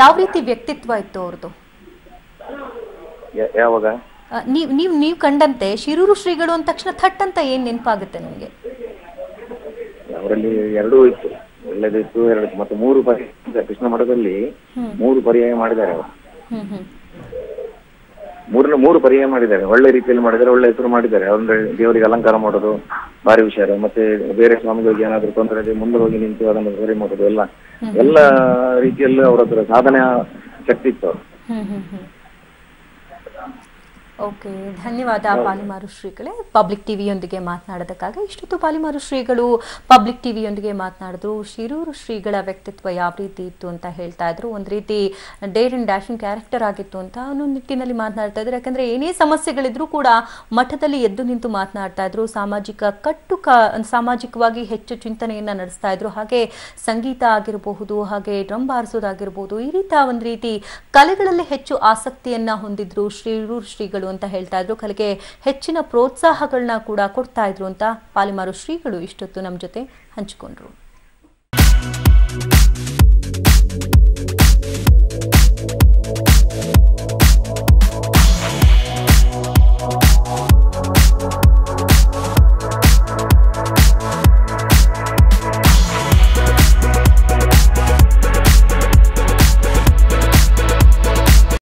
ಯಾವ ರೀತಿ ವ್ಯಕ್ತಿತ್ವ ಇತ್ತು ಅವ್ರದ್ದು? ಯಾವಾಗ ನೀವು ಕಂಡಂತೆ ಶಿರೂರು ಶ್ರೀಗಳು ಅಂದ ತಕ್ಷಣ ಥಟ್ ಅಂತ ಏನ್ ನೆನಪಾಗುತ್ತೆ ನಿಮ್ಗೆ? ಅವರಲ್ಲಿ ಎರಡೂ ಇತ್ತು, ಒಳ್ಳೆದಿತ್ತು, ಎರಡು ಮತ್ತೆ 3 ಪರ್ಯಾಯ ಕೃಷ್ಣ ಮಠದಲ್ಲಿ 3 ಪರ್ಯಾಯ ಮಾಡಿದ್ದಾರೆ ಅವರು. 3 ಪರ್ಯಾಯ ಮಾಡಿದ್ದಾರೆ. ಒಳ್ಳೆ ರೀತಿಯಲ್ಲಿ ಮಾಡಿದ್ದಾರೆ, ಒಳ್ಳೆ ಹೆಸರು ಮಾಡಿದ್ದಾರೆ. ಅಂದ್ರೆ ದೇವರಿಗೆ ಅಲಂಕಾರ ಮಾಡೋದು ಭಾರಿ ಹುಷಾರು. ಮತ್ತೆ ಬೇರೆ ಸ್ವಾಮಿಗಳಿಗೆ ಏನಾದ್ರು ತೊಂದರೆ ಮುಂದೆ ಹೋಗಿ ನಿಂತು ಅದನ್ನು ಸರಿ ಮಾಡೋದು ಎಲ್ಲ ರೀತಿಯಲ್ಲೂ ಅವರ ಹತ್ರ ಸಾಧನೆಯ ಶಕ್ತಿ ಇತ್ತು. ಓಕೆ, ಧನ್ಯವಾದ ಪಾಲಿಮಾರು ಶ್ರೀಗಳೇ ಪಬ್ಲಿಕ್ ಟಿವಿಯೊಂದಿಗೆ ಮಾತನಾಡೋದಕ್ಕಾಗಿ. ಇಷ್ಟೊತ್ತು ಪಾಲಿಮಾರು ಶ್ರೀಗಳು ಪಬ್ಲಿಕ್ ಟಿವಿಯೊಂದಿಗೆ ಮಾತನಾಡಿದ್ರು. ಶಿರೂರು ಶ್ರೀಗಳ ವ್ಯಕ್ತಿತ್ವ ಯಾವ ರೀತಿ ಇತ್ತು ಅಂತ ಹೇಳ್ತಾ ಇದ್ರು. ಒಂದು ರೀತಿ ಡೇರ್ ಅಂಡ್ ಡ್ಯಾಶಿಂಗ್ ಕ್ಯಾರೆಕ್ಟರ್ ಆಗಿತ್ತು ಅಂತ ಅನ್ನೋ ನಿಟ್ಟಿನಲ್ಲಿ ಮಾತನಾಡ್ತಾ ಇದ್ರು. ಯಾಕಂದ್ರೆ ಏನೇ ಸಮಸ್ಯೆಗಳಿದ್ರೂ ಕೂಡ ಮಠದಲ್ಲಿ ಎದ್ದು ನಿಂತು ಮಾತನಾಡ್ತಾ ಇದ್ರು. ಸಾಮಾಜಿಕವಾಗಿ ಹೆಚ್ಚು ಚಿಂತನೆಯನ್ನ ನಡೆಸ್ತಾ ಇದ್ರು. ಹಾಗೆ ಸಂಗೀತ ಆಗಿರಬಹುದು, ಹಾಗೆ ಡ್ರಮ್ ಬಾರಿಸೋದಾಗಿರ್ಬೋದು, ಈ ರೀತಿ ಒಂದು ರೀತಿ ಕಲೆಗಳಲ್ಲಿ ಹೆಚ್ಚು ಆಸಕ್ತಿಯನ್ನ ಹೊಂದಿದ್ರು ಶಿರೂರು ಶ್ರೀಗಳು ಅಂತ ಹೇಳ್ತಾ ಇದ್ರು. ಕಲೆಗೆ ಹೆಚ್ಚಿನ ಪ್ರೋತ್ಸಾಹಗಳನ್ನ ಕೂಡ ಕೊಡ್ತಾ ಇದ್ರು ಅಂತ ಪಾಲಿಮಾರು ಶ್ರೀಗಳು ಇಷ್ಟೊತ್ತು ನಮ್ಮ ಜೊತೆ ಹಂಚಿಕೊಂಡ್ರು.